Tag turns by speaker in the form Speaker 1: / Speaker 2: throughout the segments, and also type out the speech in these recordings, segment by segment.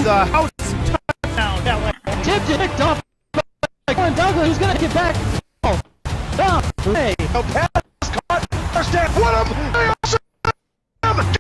Speaker 1: the house touchdown.
Speaker 2: Tipped it, picked off by Glenn Douglas, who's going to get back. Oh, down, play.
Speaker 3: No pass caught. First down. What him? Get out of here.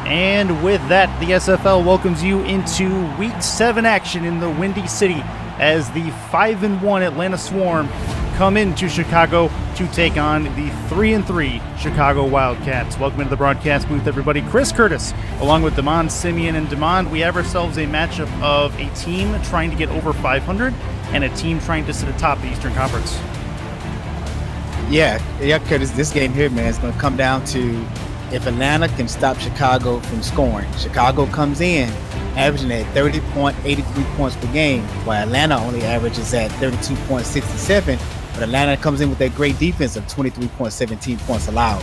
Speaker 1: And with that, the SFL welcomes you into Week 7 action in the Windy City as the 5-1 Atlanta Swarm come into Chicago to take on the 3-3 Chicago Wildcats. Welcome into the broadcast booth, everybody. Chris Curtis, along with Damon Simeon. And Damon, we have ourselves a matchup of a team trying to get over 500 and a team trying to sit atop the Eastern Conference.
Speaker 4: Yeah, Curtis, this game here, man, is going to come down to if Atlanta can stop Chicago from scoring. Chicago comes in averaging at 30.83 points per game, while Atlanta only averages at 32.67, but Atlanta comes in with that great defense of 23.17 points allowed.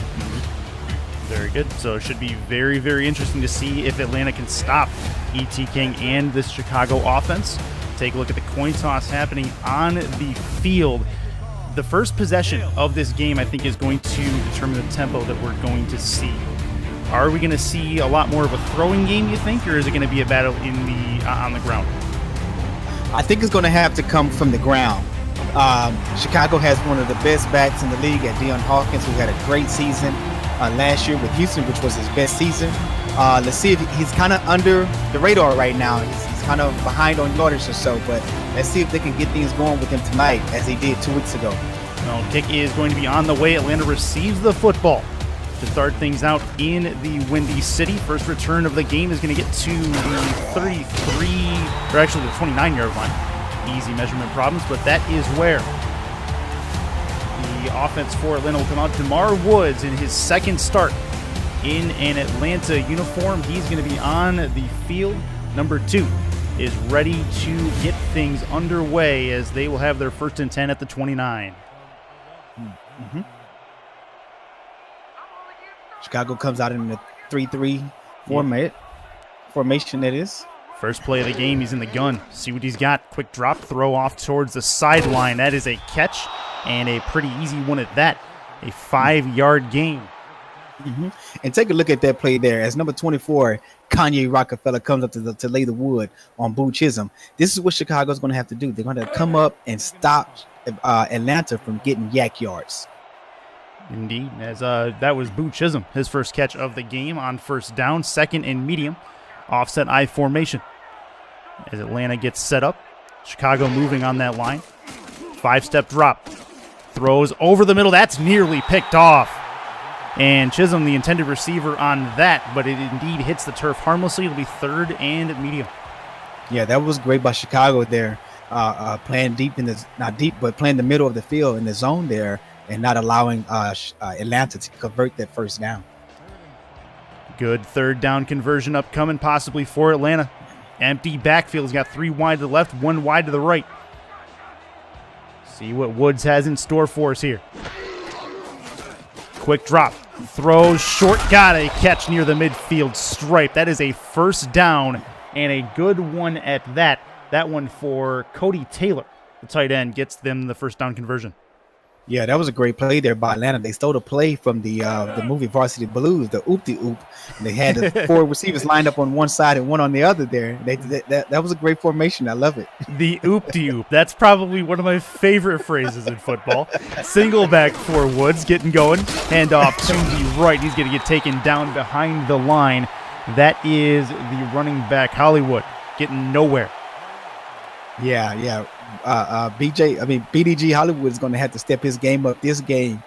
Speaker 1: Very good. So it should be very, very interesting to see if Atlanta can stop E.T. King and this Chicago offense. Take a look at the coin toss happening on the field. The first possession of this game, I think, is going to determine the tempo that we're going to see. Are we going to see a lot more of a throwing game, you think, or is it going to be a battle in the on the ground?
Speaker 4: I think it's going to have to come from the ground. Chicago has one of the best backs in the league at Deion Hawkins, who had a great season last year with Houston, which was his best season. Let's see if he's kind of under the radar right now. He's kind of behind on yardage or so, but let's see if they can get things going with him tonight as they did 2 weeks ago.
Speaker 1: Well, kick is going to be on the way. Atlanta receives the football to start things out in the Windy City. First return of the game is going to get to the 33, or actually the 29-yard line. Easy measurement problems, but that is where the offense for Atlanta will come out. DeMar Woods in his second start in an Atlanta uniform. He's going to be on the field. Number 2 is ready to get things underway as they will have their first and 10 at the 29.
Speaker 4: Mm-hmm. Chicago comes out in the 3-3 formation, that is.
Speaker 1: First play of the game, he's in the gun. See what he's got. Quick drop throw off towards the sideline. That is a catch, and a pretty easy one at that. A 5-yard gain.
Speaker 4: Mm-hmm. And take a look at that play there. As number 24, Kanye Rockefeller comes up to lay the wood on Boo Chisholm. This is what Chicago's going to have to do. They're going to come up and stop Atlanta from getting yak yards.
Speaker 1: Indeed, as that was Boo Chisholm, his first catch of the game on first down, second and medium, offset I formation. As Atlanta gets set up, Chicago moving on that line. 5-step drop, throws over the middle. That's nearly picked off. And Chisholm, the intended receiver on that, but it indeed hits the turf harmlessly. It'll be third and medium.
Speaker 4: Yeah, that was great by Chicago there, playing deep not deep, but playing the middle of the field in the zone there and not allowing Atlanta to convert that first down.
Speaker 1: Good third down conversion upcoming, possibly for Atlanta. Empty backfield. He's got 3 wide to the left, 1 wide to the right. See what Woods has in store for us here. Quick drop. Throws short. Got a catch near the midfield stripe. That is a first down and a good one at that. That one for Cody Taylor. The tight end gets them the first down conversion.
Speaker 4: Yeah, that was a great play there by Atlanta. They stole a play from the movie Varsity Blues, the oop-de-oop. And they had the 4 receivers lined up on one side and one on the other there. That was a great formation. I love it.
Speaker 1: The oop-de-oop. That's probably one of my favorite phrases in football. Single back for Woods, getting going. Hand off to the right. He's going to get taken down behind the line. That is the running back, Hollywood, getting nowhere.
Speaker 4: Yeah. BDG Hollywood is going to have to step his game up this game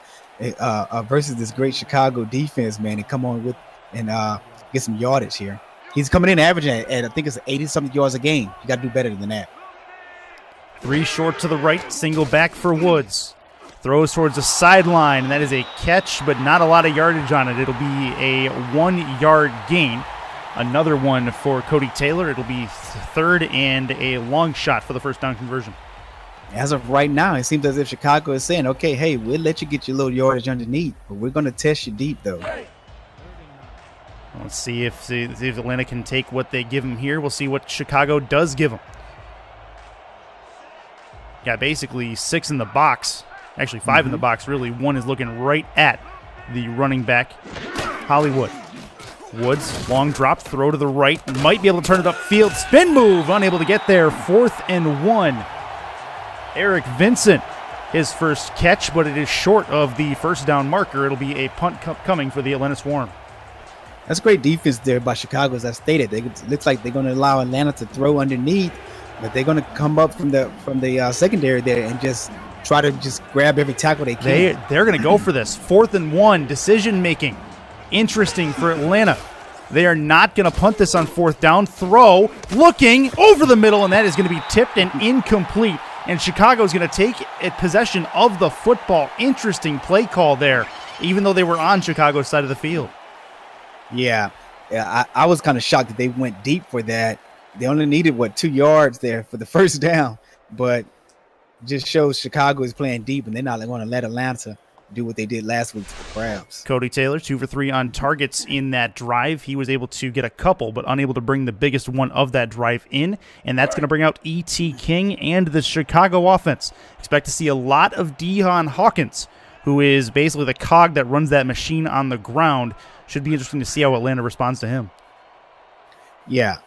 Speaker 4: versus this great Chicago defense, man, and come on with and get some yardage here. He's coming in averaging at I think it's 80-something yards a game. You got to do better than that.
Speaker 1: 3 short to the right, single back for Woods. Throws towards the sideline, and that is a catch, but not a lot of yardage on it. It'll be a 1-yard gain. Another one for Cody Taylor. It'll be third and a long shot for the first down conversion.
Speaker 4: As of right now, it seems as if Chicago is saying, okay, hey, we'll let you get your little yardage underneath, but we're going to test you deep, though.
Speaker 1: Let's see if Atlanta can take what they give them here. We'll see what Chicago does give them. got basically 6 in the box. Actually, 5 in the box, really. 1 is looking right at the running back, Hollywood. Woods, long drop, throw to the right. Might be able to turn it upfield. Spin move, unable to get there. 4th and 1. Eric Vincent, his first catch, but it is short of the first down marker. It'll be a punt coming for the Atlanta Swarm.
Speaker 4: That's great defense there by Chicago, as I stated. It looks like they're going to allow Atlanta to throw underneath, but they're going to come up from the secondary there and just try to just grab every tackle they can.
Speaker 1: They're going to go for this. 4th and 1, decision making. Interesting for Atlanta. They are not going to punt this on 4th down. Throw, looking over the middle, and that is going to be tipped and incomplete. And Chicago is going to take possession of the football. Interesting play call there, even though they were on Chicago's side of the field.
Speaker 4: Yeah, I was kind of shocked that they went deep for that. They only needed, 2 yards there for the first down, but just shows Chicago is playing deep, and they're not going to let Atlanta do what they did last week to the Crabs.
Speaker 1: Cody Taylor, 2 for 3 on targets in that drive. He was able to get a couple, but unable to bring the biggest one of that drive in, and that's going to bring out E.T. King and the Chicago offense. Expect to see a lot of Deion Hawkins, who is basically the cog that runs that machine on the ground. Should be interesting to see how Atlanta responds to him.
Speaker 4: Yeah.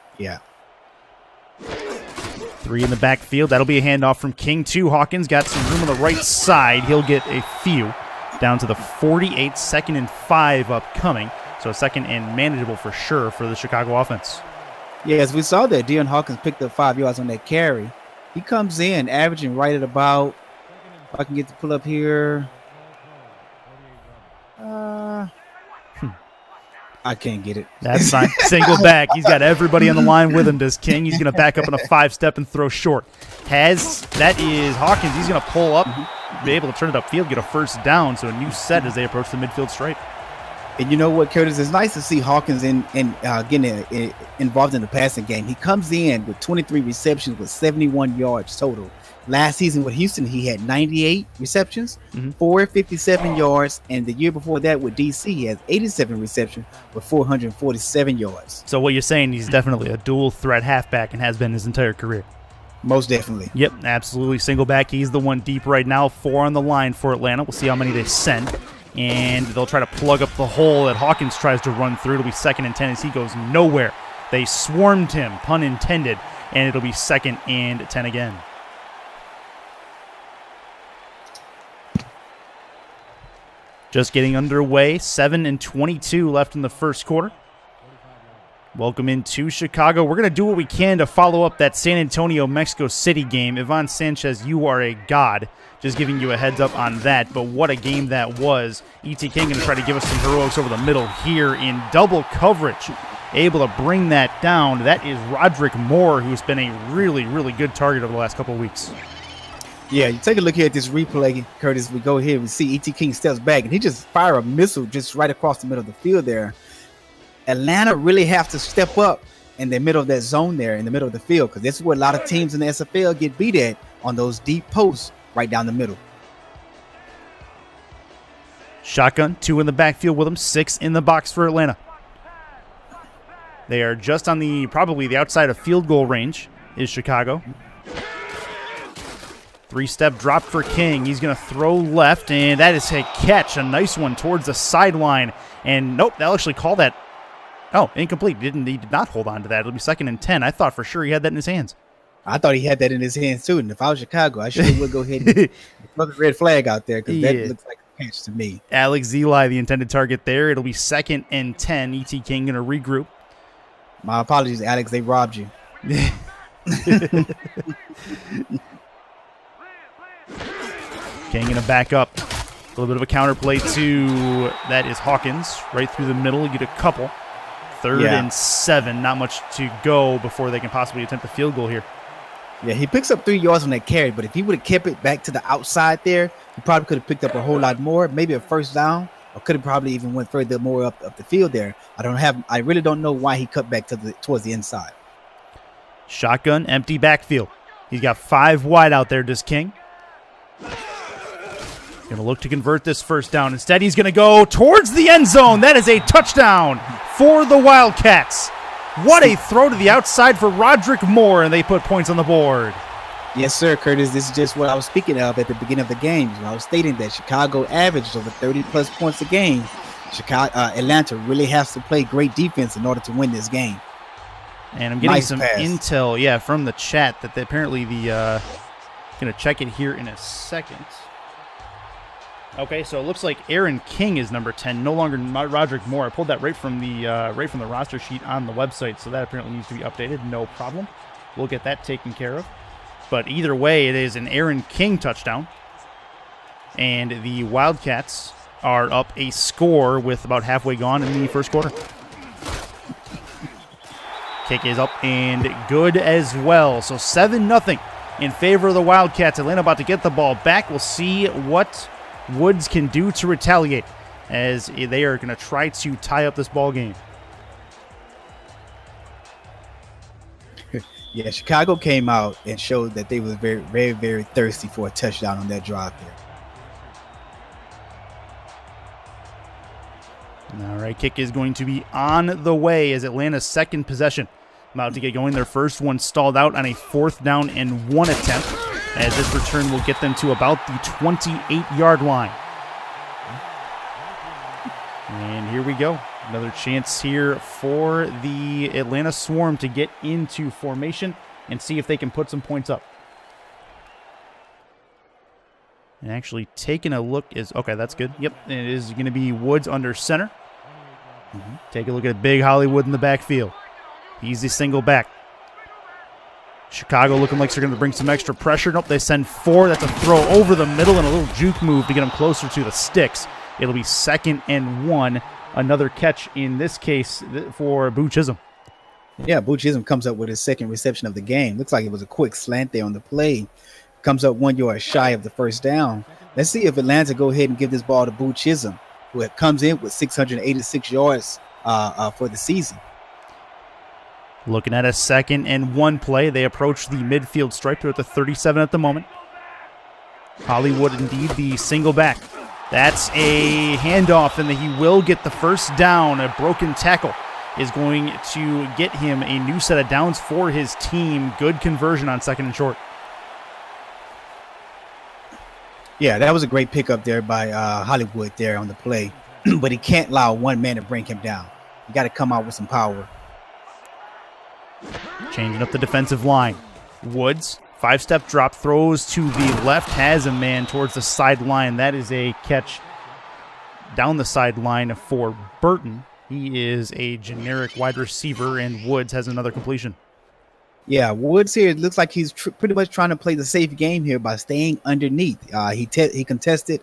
Speaker 1: 3 in the backfield. That'll be a handoff from King to Hawkins. Got some room on the right side. He'll get a few. Down to the 48, 2nd and 5 upcoming. So 2nd and manageable for sure for the Chicago offense.
Speaker 4: Yeah, as we saw that, Deion Hawkins picked up 5 yards on that carry. He comes in averaging right at about, if I can get to pull up here. I can't get it.
Speaker 1: That's fine. Single back. He's got everybody on the line with him, does King. He's going to back up in a 5-step and throw short. That is Hawkins. He's going to pull up, be able to turn it upfield, get a first down. So a new set as they approach the midfield stripe.
Speaker 4: And you know what, Curtis? It's nice to see Hawkins getting involved in the passing game. He comes in with 23 receptions with 71 yards total. Last season with Houston, he had 98 receptions, 457 yards, and the year before that with DC, he has 87 receptions with 447 yards.
Speaker 1: So what you're saying, he's definitely a dual threat halfback and has been his entire career.
Speaker 4: Most definitely.
Speaker 1: Yep, absolutely. Single back. He's the one deep right now. 4 on the line for Atlanta. We'll see how many they send. And they'll try to plug up the hole that Hawkins tries to run through. It'll be 2nd and 10 as he goes nowhere. They swarmed him, pun intended, and it'll be 2nd and 10 again. Just getting underway. 7 and 22 left in the first quarter. Welcome into Chicago. We're going to do what we can to follow up that San Antonio, Mexico City game. Ivan Sanchez, you are a god. Just giving you a heads up on that. But what a game that was. E.T. King going to try to give us some heroics over the middle here in double coverage. Able to bring that down. That is Roderick Moore, who's been a really, really good target over the last couple of weeks.
Speaker 4: Yeah, you take a look here at this replay, Curtis. We go here, we see E.T. King steps back, and he just fire a missile just right across the middle of the field there. Atlanta really have to step up in the middle of that zone there, in the middle of the field, because this is where a lot of teams in the SFL get beat at, on those deep posts right down the middle.
Speaker 1: Shotgun, 2 in the backfield with him, 6 in the box for Atlanta. They are just on probably the outside of field goal range is Chicago. 3-step drop for King. He's going to throw left, and that is a catch. A nice one towards the sideline. And nope, they'll actually call that. Oh, incomplete. He did not hold on to that. It'll be 2nd and 10. I thought for sure he had that in his hands.
Speaker 4: I thought he had that in his hands too. And if I was Chicago, I sure would go ahead and throw the red flag out there, because that looks like a catch to me.
Speaker 1: Alex Zeli, the intended target there. It'll be 2nd and 10. E.T. King going to regroup.
Speaker 4: My apologies, Alex. They robbed you.
Speaker 1: King going to back up. A little bit of a counter play to that is Hawkins. Right through the middle. You get a couple. 3rd and 7. Not much to go before they can possibly attempt a field goal here.
Speaker 4: Yeah, he picks up 3 yards on that carry, but if he would have kept it back to the outside there, he probably could have picked up a whole lot more, maybe a first down, or could have probably even went further more up the field there. I really don't know why he cut back towards the inside.
Speaker 1: Shotgun, empty backfield. He's got 5 wide out there, does King. Going to look to convert this first down. Instead, he's going to go towards the end zone. That is a touchdown for the Wildcats. What a throw to the outside for Roderick Moore, and they put points on the board.
Speaker 4: Yes, sir, Curtis. This is just what I was speaking of at the beginning of the game. I was stating that Chicago averaged over 30-plus points a game. Atlanta really has to play great defense in order to win this game.
Speaker 1: And I'm getting
Speaker 4: Nice
Speaker 1: some
Speaker 4: pass.
Speaker 1: intel, from the chat that apparently the going to check it here in a second. Okay, so it looks like Aaron King is number 10, no longer Roderick Moore. I pulled that right from the roster sheet on the website, so that apparently needs to be updated. No problem. We'll get that taken care of. But either way, it is an Aaron King touchdown. And the Wildcats are up a score with about halfway gone in the first quarter. Kick is up and good as well. So 7-0 in favor of the Wildcats. Atlanta about to get the ball back. We'll see what Woods can do to retaliate as they are going to try to tie up this ball game.
Speaker 4: Yeah, Chicago came out and showed that they was very, very, very thirsty for a touchdown on that drive there.
Speaker 1: All right, kick is going to be on the way as Atlanta's second possession. About to get going. Their first one stalled out on a 4th down and 1 attempt, as this return will get them to about the 28-yard line. And here we go. Another chance here for the Atlanta Swarm to get into formation and see if they can put some points up. And actually taking a look is, okay, that's good. Yep, it is going to be Woods under center. Take a look at Big Hollywood in the backfield. Easy single back. Chicago looking like they're going to bring some extra pressure. Nope, they send 4. That's a throw over the middle and a little juke move to get them closer to the sticks. It'll be 2nd and 1. Another catch in this case for Boo Chisholm.
Speaker 4: Yeah, Boo Chisholm comes up with his second reception of the game. Looks like it was a quick slant there on the play. Comes up 1 yard shy of the first down. Let's see if Atlanta go ahead and give this ball to Boo Chisholm, who comes in with 686 yards for the season.
Speaker 1: Looking at a 2nd and 1 play. They approach the midfield stripe. They're at the 37 at the moment. Hollywood indeed the single back. That's a handoff, and he will get the first down. A broken tackle is going to get him a new set of downs for his team. Good conversion on 2nd and short.
Speaker 4: Yeah, that was a great pickup there by Hollywood there on the play. But he can't allow one man to bring him down. You got to come out with some power.
Speaker 1: Changing up the defensive line. Woods, 5-step drop, throws to the left, has a man towards the sideline. That is a catch down the sideline for Burton. He is a generic wide receiver, and Woods has another completion.
Speaker 4: Yeah, Woods here, it looks like he's pretty much trying to play the safe game here by staying underneath. He contested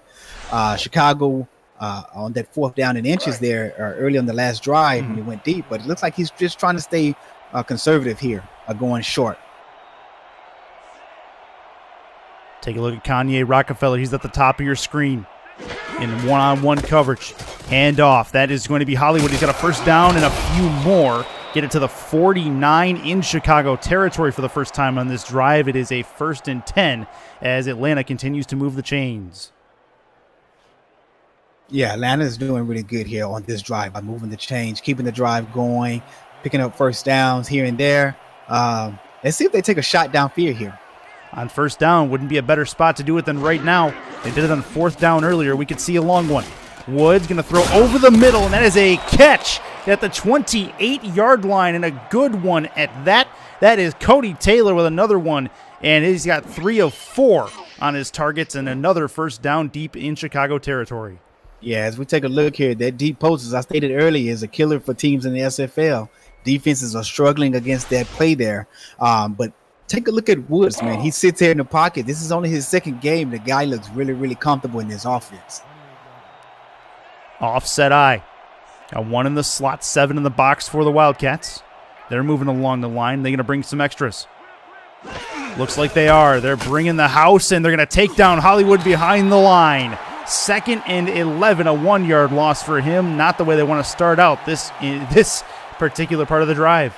Speaker 4: Chicago on that 4th down and inches there early on the last drive when he went deep, but it looks like he's just trying to stay conservative here, going short.
Speaker 1: Take a look at Kanye Rockefeller. He's at the top of your screen in one-on-one coverage. Hand off. That is going to be Hollywood. He's got a first down and a few more. Get it to the 49 in Chicago territory for the first time on this drive. It is a 1st and 10 as Atlanta continues to move the chains.
Speaker 4: Yeah, Atlanta is doing really good here on this drive by moving the chains, keeping the drive going, picking up first downs here and there. Let's see if they take a shot downfield here.
Speaker 1: On first down, wouldn't be a better spot to do it than right now. They did it on 4th down earlier. We could see a long one. Woods going to throw over the middle, and that is a catch at the 28-yard line, and a good one at that. That is Cody Taylor with another one, and he's got 3 of 4 on his targets and another first down deep in Chicago territory.
Speaker 4: Yeah, as we take a look here, that deep post, as I stated earlier, is a killer for teams in the SFL. Defenses are struggling against that play there, but take a look at Woods, man. He sits here in the pocket. This is only his 2nd game. The guy looks really, really comfortable in this offense.
Speaker 1: Offset eye. Got 1 in the slot, 7 in the box for the Wildcats. They're moving along the line. They're going to bring some extras. Looks like they are. They're bringing the house, and they're going to take down Hollywood behind the line. 2nd and 11, a 1-yard loss for him. Not the way they want to start out this particular part of the drive.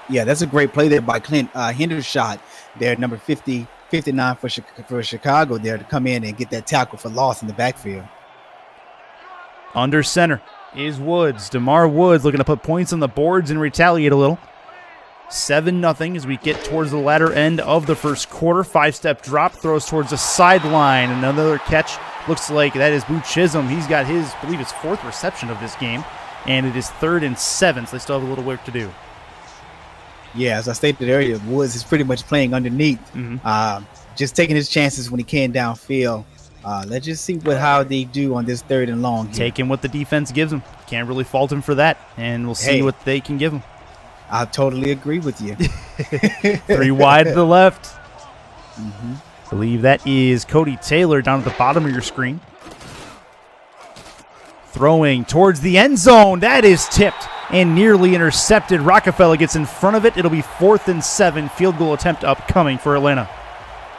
Speaker 4: Yeah, that's a great play there by Clint Hendershot there, number 59 for Chicago there, to come in and get that tackle for loss in the backfield.
Speaker 1: Under center is Woods. DeMar Woods looking to put points on the boards and retaliate a little. 7-0 as we get towards the latter end of the first quarter. 5-step drop, throws towards the sideline. Another catch. Looks like that is Boo Chisholm. He's got his, I believe, his 4th reception of this game. And it is 3rd and 7, so they still have a little work to do.
Speaker 4: Yeah, as I stated earlier, Woods is pretty much playing underneath. Just taking his chances when he can downfield. Let's just see how they do on this 3rd and long.
Speaker 1: Taking what the defense gives him. Can't really fault him for that. And we'll see what they can give him.
Speaker 4: I totally agree with you.
Speaker 1: 3 wide to the left. I believe that is Cody Taylor down at the bottom of your screen. Throwing towards the end zone. That is tipped and nearly intercepted. Rockefeller gets in front of it. It'll be 4th and 7. Field goal attempt upcoming for Atlanta.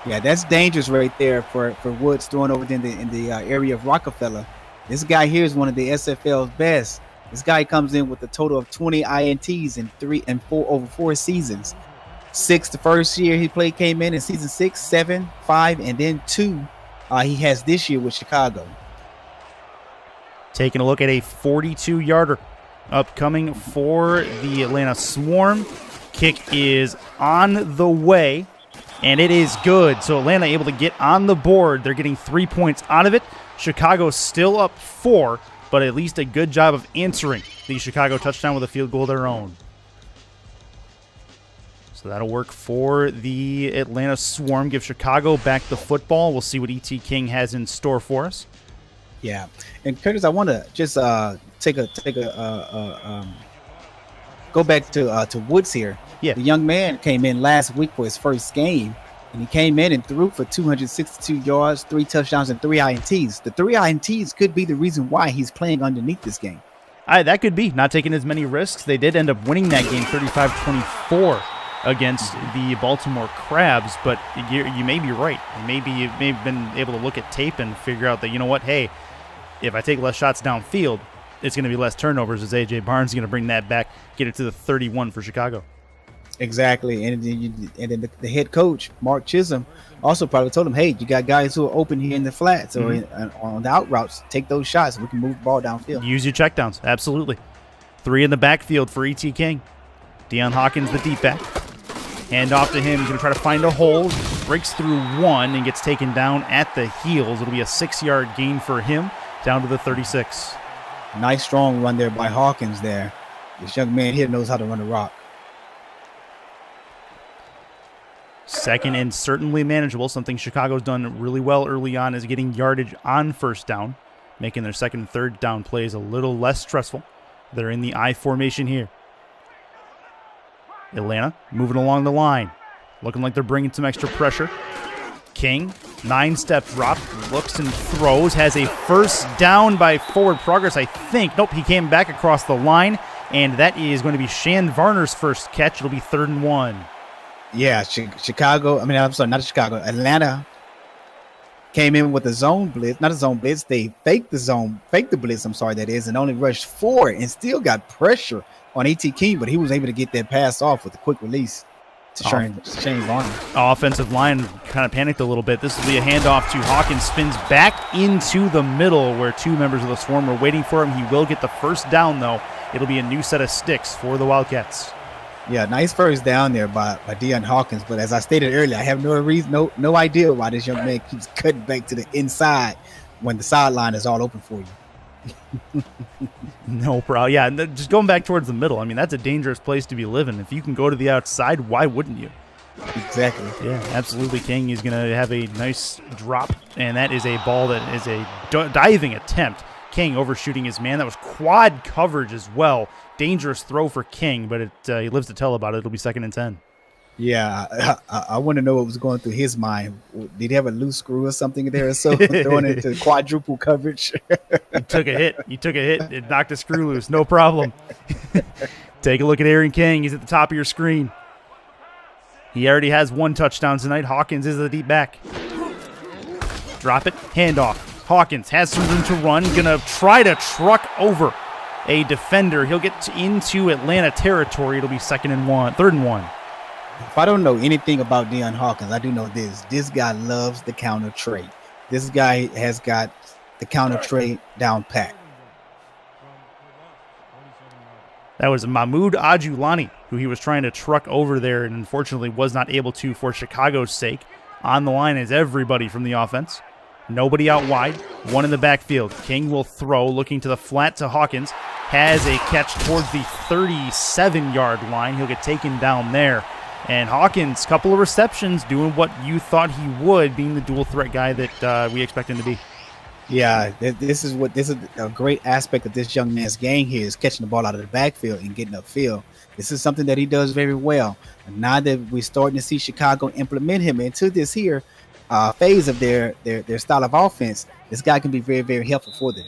Speaker 4: Yeah, that's dangerous right there for Woods throwing over in the area of Rockefeller. This guy here is one of the SFL's best. This guy comes in with a total of 20 INTs in 4 seasons. 6 the first year he played came in season 6, 7, 5, and then 2 he has this year with Chicago.
Speaker 1: Taking a look at a 42-yarder upcoming for the Atlanta Swarm. Kick is on the way, and it is good. So Atlanta able to get on the board. They're getting 3 points out of it. Chicago still up 4, but at least a good job of answering the Chicago touchdown with a field goal of their own. So that'll work for the Atlanta Swarm. Give Chicago back the football. We'll see what E.T. King has in store for us.
Speaker 4: Yeah, and Curtis, I want to just go back to Woods here.
Speaker 1: Yeah,
Speaker 4: the young man came in last week for his first game, and he came in and threw for 262 yards, 3 touchdowns, and 3 INTs. The 3 INTs could be the reason why he's playing underneath this game.
Speaker 1: That could be not taking as many risks. They did end up winning that game 35-24 against the Baltimore Crabs, but you may be right. Maybe you may have been able to look at tape and figure out that, you know what, hey, if I take less shots downfield, it's going to be less turnovers as A.J. Barnes is going to bring that back, get it to the 31 for Chicago.
Speaker 4: Exactly. And then the head coach, Mark Chisholm, also probably told him, hey, you got guys who are open here in the flats or on the out routes. Take those shots. We can move the ball downfield.
Speaker 1: Use your checkdowns. Absolutely. 3 in the backfield for E.T. King. Deion Hawkins, the deep back. Hand off to him. He's going to try to find a hole. Breaks through 1 and gets taken down at the heels. It'll be a 6-yard gain for him down to the 36.
Speaker 4: Nice strong run there by Hawkins there. This young man here knows how to run a rock.
Speaker 1: 2nd and certainly manageable. Something Chicago's done really well early on is getting yardage on first down, making their 2nd and 3rd down plays a little less stressful. They're in the I formation here. Atlanta moving along the line, looking like they're bringing some extra pressure. King, 9-step drop, looks and throws, has a first down by forward progress, I think. Nope, he came back across the line, and that is going to be Shan Varner's first catch. It'll be 3rd and 1.
Speaker 4: Yeah, Chicago, I'm sorry, not Chicago. Atlanta came in with a zone blitz, not a zone blitz. They faked the blitz, that is, and only rushed 4 and still got pressure on E.T. King, but he was able to get that pass off with a quick release to Shane Varner.
Speaker 1: Offensive line kind of panicked a little bit. This will be a handoff to Hawkins, spins back into the middle where 2 members of the Swarm were waiting for him. He will get the first down, though. It'll be a new set of sticks for the Wildcats.
Speaker 4: Yeah, nice first down there by Deion Hawkins, but as I stated earlier, I have no idea why this young man keeps cutting back to the inside when the sideline is all open for you.
Speaker 1: No problem. Yeah, just going back towards the middle. I mean, that's a dangerous place to be living. If you can go to the outside, why wouldn't you?
Speaker 4: Exactly.
Speaker 1: Yeah, absolutely. King is going to have a nice drop, and that is a ball that is a diving attempt. King overshooting his man. That was quad coverage as well. Dangerous throw for King, but he lives to tell about it. It'll be 2nd and 10.
Speaker 4: Yeah, I want to know what was going through his mind. Did he have a loose screw or something there or so? Throwing it into quadruple coverage.
Speaker 1: He took a hit. It knocked a screw loose. No problem. Take a look at Aaron King. He's at the top of your screen. He already has 1 touchdown tonight. Hawkins is the deep back. Drop it. Handoff. Hawkins has some room to run. Gonna try to truck over a defender. He'll get into Atlanta territory. It'll be 3rd and 1.
Speaker 4: If I don't know anything about Deion Hawkins, I do know this. This guy loves the counter trade. This guy has got the counter trade down pat.
Speaker 1: That was Mahmoud Ajulani, who he was trying to truck over there and unfortunately was not able to for Chicago's sake. On the line is everybody from the offense. Nobody out wide, one in the backfield. King will throw, looking to the flat to Hawkins. Has a catch towards the 37-yard line. He'll get taken down there. And Hawkins, couple of receptions, doing what you thought he would, being the dual threat guy that we expect him to be.
Speaker 4: Yeah, this is a great aspect of this young man's game here, is catching the ball out of the backfield and getting upfield. This is something that he does very well. And now that we're starting to see Chicago implement him into this here phase of their style of offense, this guy can be very, very helpful for them.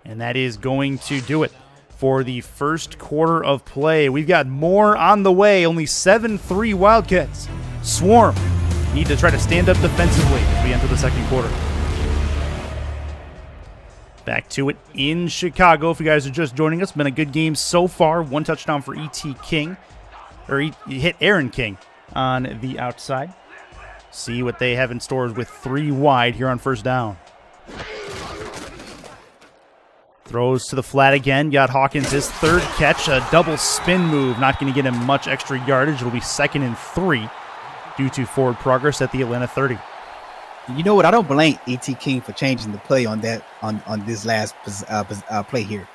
Speaker 1: And that is going to do it for the first quarter of play. We've got more on the way. Only 7-3 Wildcats. Swarm need to try to stand up defensively as we enter the second quarter. Back to it in Chicago. If you guys are just joining us, been a good game so far. One touchdown for E.T. King. Or he hit Aaron King on the outside. See what they have in store with 3 wide here on first down. Throws to the flat again. Got Hawkins his third catch. A double spin move. Not going to get him much extra yardage. It'll be 2nd and 3 due to forward progress at the Atlanta 30.
Speaker 4: You know what? I don't blame E.T. King for changing the play on that on this last play here.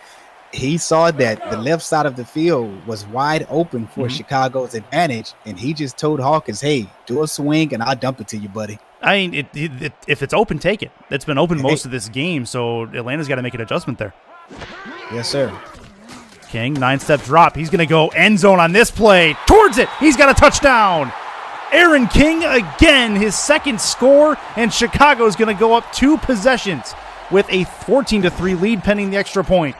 Speaker 4: He saw that the left side of the field was wide open for Chicago's advantage, and he just told Hawkins, "Hey, do a swing, and I'll dump it to you, buddy."
Speaker 1: I mean, if it's open, take it. It's been open most of this game, so Atlanta's got to make an adjustment there.
Speaker 4: Yes, sir.
Speaker 1: King, 9-step drop. He's going to go end zone on this play. Towards it. He's got a touchdown. Aaron King again, his second score, and Chicago's going to go up 2 possessions with a 14-3 lead pending the extra point.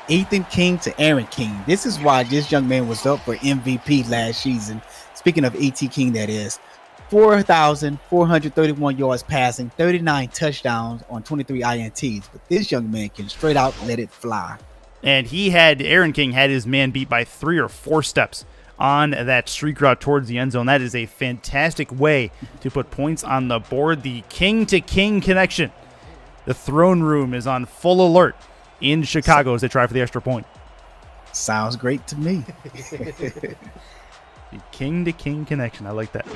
Speaker 4: Ethan King to Aaron King. This is why this young man was up for MVP last season. Speaking of E.T. King, that is. 4,431 yards passing, 39 touchdowns on 23 INTs. But this young man can straight out let it fly.
Speaker 1: And Aaron King had his man beat by 3 or 4 steps on that streak route towards the end zone. That is a fantastic way to put points on the board. The king-to-king connection. The throne room is on full alert in Chicago as they try for the extra point.
Speaker 4: Sounds great to me.
Speaker 1: The king-to-king connection. I like that.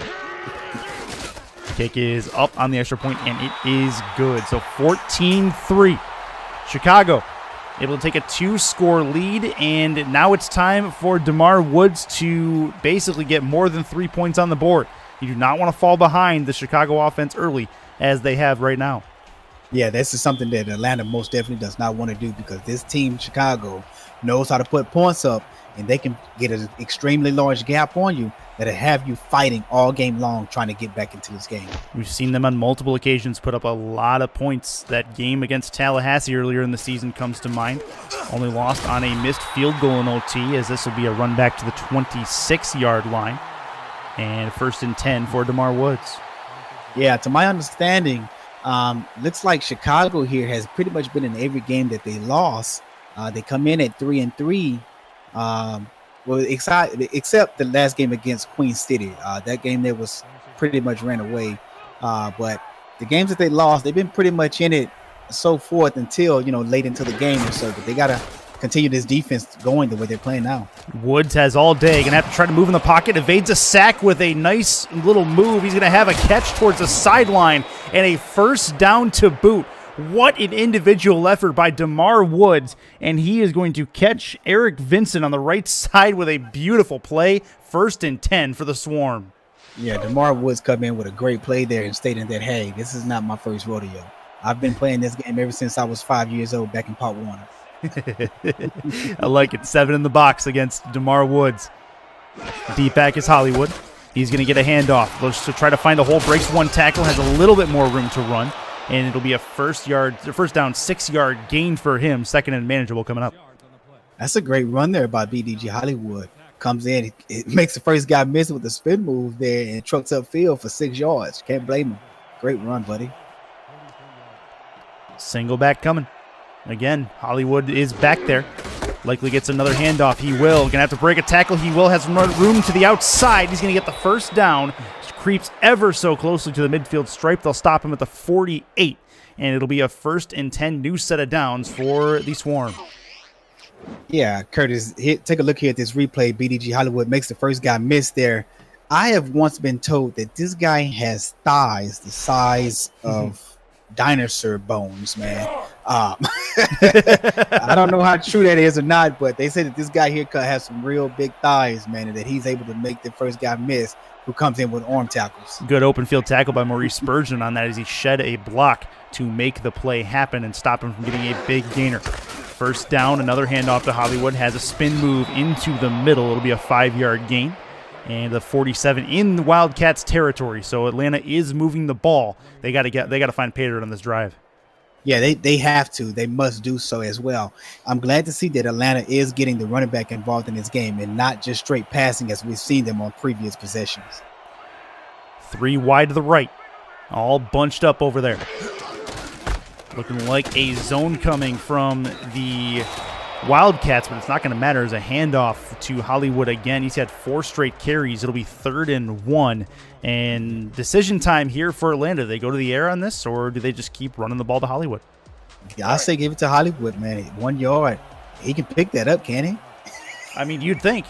Speaker 1: Kick is up on the extra point, and it is good. So 14-3. Chicago able to take a 2-score lead, and now it's time for DeMar Woods to basically get more than 3 points on the board. You do not want to fall behind the Chicago offense early as they have right now.
Speaker 4: Yeah, this is something that Atlanta most definitely does not want to do, because this team, Chicago, knows how to put points up, and they can get an extremely large gap on you that'll have you fighting all game long trying to get back into this game.
Speaker 1: We've seen them on multiple occasions put up a lot of points. That game against Tallahassee earlier in the season comes to mind. Only lost on a missed field goal in OT, as this will be a run back to the 26-yard line. And 1st and 10 for DeMar Woods.
Speaker 4: Yeah, to my understanding, looks like Chicago here has pretty much been in every game that they lost. They come in at 3-3. Except the last game against Queen City. That game there was pretty much ran away. But the games that they lost, they've been pretty much in it so forth until, late into the game or so. But they got to continue this defense going the way they're playing now. Woods
Speaker 1: has all day. Going to have to try to move in the pocket. Evades a sack with a nice little move. He's going to have a catch towards the sideline and a first down to boot. What an individual effort by DeMar Woods, and he is going to catch Eric Vincent on the right side with a beautiful play. 1st and 10 for the Swarm.
Speaker 4: Yeah, DeMar Woods come in with a great play there and stating that, hey, this is not my first rodeo. I've been playing this game ever since I was 5 years old back in Pop Warner.
Speaker 1: I like it. 7 in the box against DeMar Woods. Deep back is Hollywood. He's going to get a handoff. Looks to try to find a hole. Breaks one tackle. Has a little bit more room to run. And it'll be a first down 6-yard gain for him. 2nd and manageable coming up.
Speaker 4: That's a great run there by BDG Hollywood. Comes in, it makes the first guy miss with the spin move there and trucks upfield for 6 yards. Can't blame him. Great run, buddy.
Speaker 1: Single back coming. Again, Hollywood is back there. Likely gets another handoff. He will. Going to have to break a tackle. He will. Has room to the outside. He's going to get the first down. Creeps ever so closely to the midfield stripe. They'll stop him at the 48, and it'll be a 1st and 10 new set of downs for the Swarm.
Speaker 4: Yeah, Curtis, take a look here at this replay. BDG Hollywood makes the first guy miss there. I have once been told that this guy has thighs the size of dinosaur bones, man. I don't know how true that is or not, but they say that this guy here has some real big thighs, man, and that he's able to make the first guy miss who comes in with arm tackles.
Speaker 1: Good open field tackle by Maurice Spurgeon on that as he shed a block to make the play happen and stop him from getting a big gainer. First down, another handoff to Hollywood, has a spin move into the middle. It'll be a 5-yard gain. And the 47 in the Wildcats territory. So Atlanta is moving the ball. They got to find pay dirt on this drive.
Speaker 4: Yeah, they have to. They must do so as well. I'm glad to see that Atlanta is getting the running back involved in this game and not just straight passing as we've seen them on previous possessions.
Speaker 1: 3 wide to the right. All bunched up over there. Looking like a zone coming from the Wildcats, but it's not going to matter as a handoff to Hollywood again. He's had 4 straight carries. It'll be 3rd and 1. And decision time here for Atlanta. Do they go to the air on this, or do they just keep running the ball to Hollywood?
Speaker 4: Yeah, I say give it to Hollywood, man. 1 yard. He can pick that up, can he?
Speaker 1: I mean, you'd think.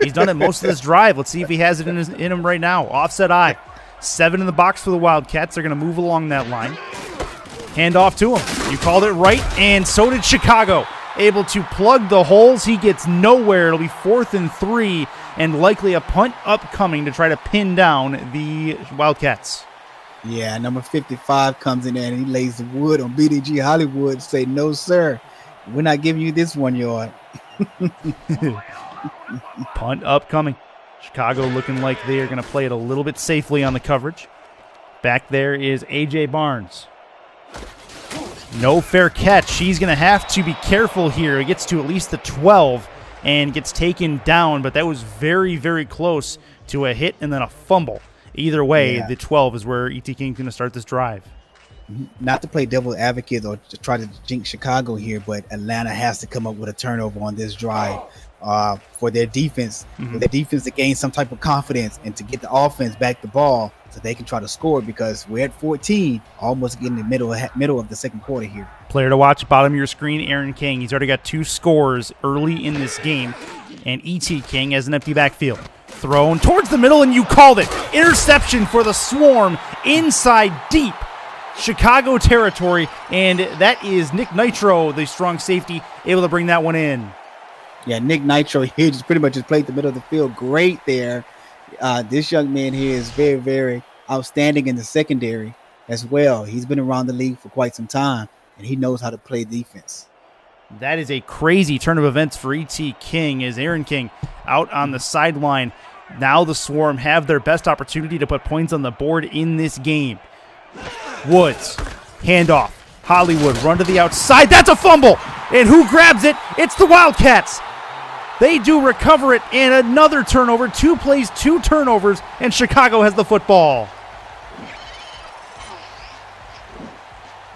Speaker 1: He's done it most of this drive. Let's see if he has it in him right now. Offset eye. 7 in the box for the Wildcats. They're going to move along that line. Hand off to him. You called it right, and so did Chicago. Able to plug the holes. He gets nowhere. It'll be 4th and 3, and likely a punt upcoming to try to pin down the Wildcats.
Speaker 4: Yeah, number 55 comes in there, and he lays the wood on BDG Hollywood. Say, no, sir. We're not giving you this 1 yard.
Speaker 1: Punt upcoming. Chicago looking like they are going to play it a little bit safely on the coverage. Back there is A.J. Barnes. No fair catch. He's going to have to be careful here. He gets to at least the 12 and gets taken down, but that was very, very close to a hit and then a fumble. Either way, the 12 is where E.T. King's going to start this drive.
Speaker 4: Not to play devil advocate or to try to jinx Chicago here, but Atlanta has to come up with a turnover on this drive for their defense, for their defense to gain some type of confidence and to get the offense back the ball so they can try to score, because we're at 14, almost getting the middle of the second quarter here. Player
Speaker 1: to watch, bottom of your screen, Aaron King. He's already got 2 scores early in this game, and E.T. King has an empty backfield. Thrown towards the middle, and you called it. Interception for the Swarm, inside deep. Chicago territory, and that is Nick Nitro, the strong safety, able to bring that one in.
Speaker 4: Yeah, Nick Nitro here just pretty much just played the middle of the field great there. This young man here is very, very outstanding in the secondary as well. He's been around the league for quite some time, and he knows how to play defense.
Speaker 1: That is a crazy turn of events for E.T. King as Aaron King out on the sideline. Now the Swarm have their best opportunity to put points on the board in this game. Woods, handoff. Hollywood, run to the outside. That's a fumble. And who grabs it? It's the Wildcats. They do recover it, and another turnover. 2 plays, 2 turnovers, and Chicago has the football.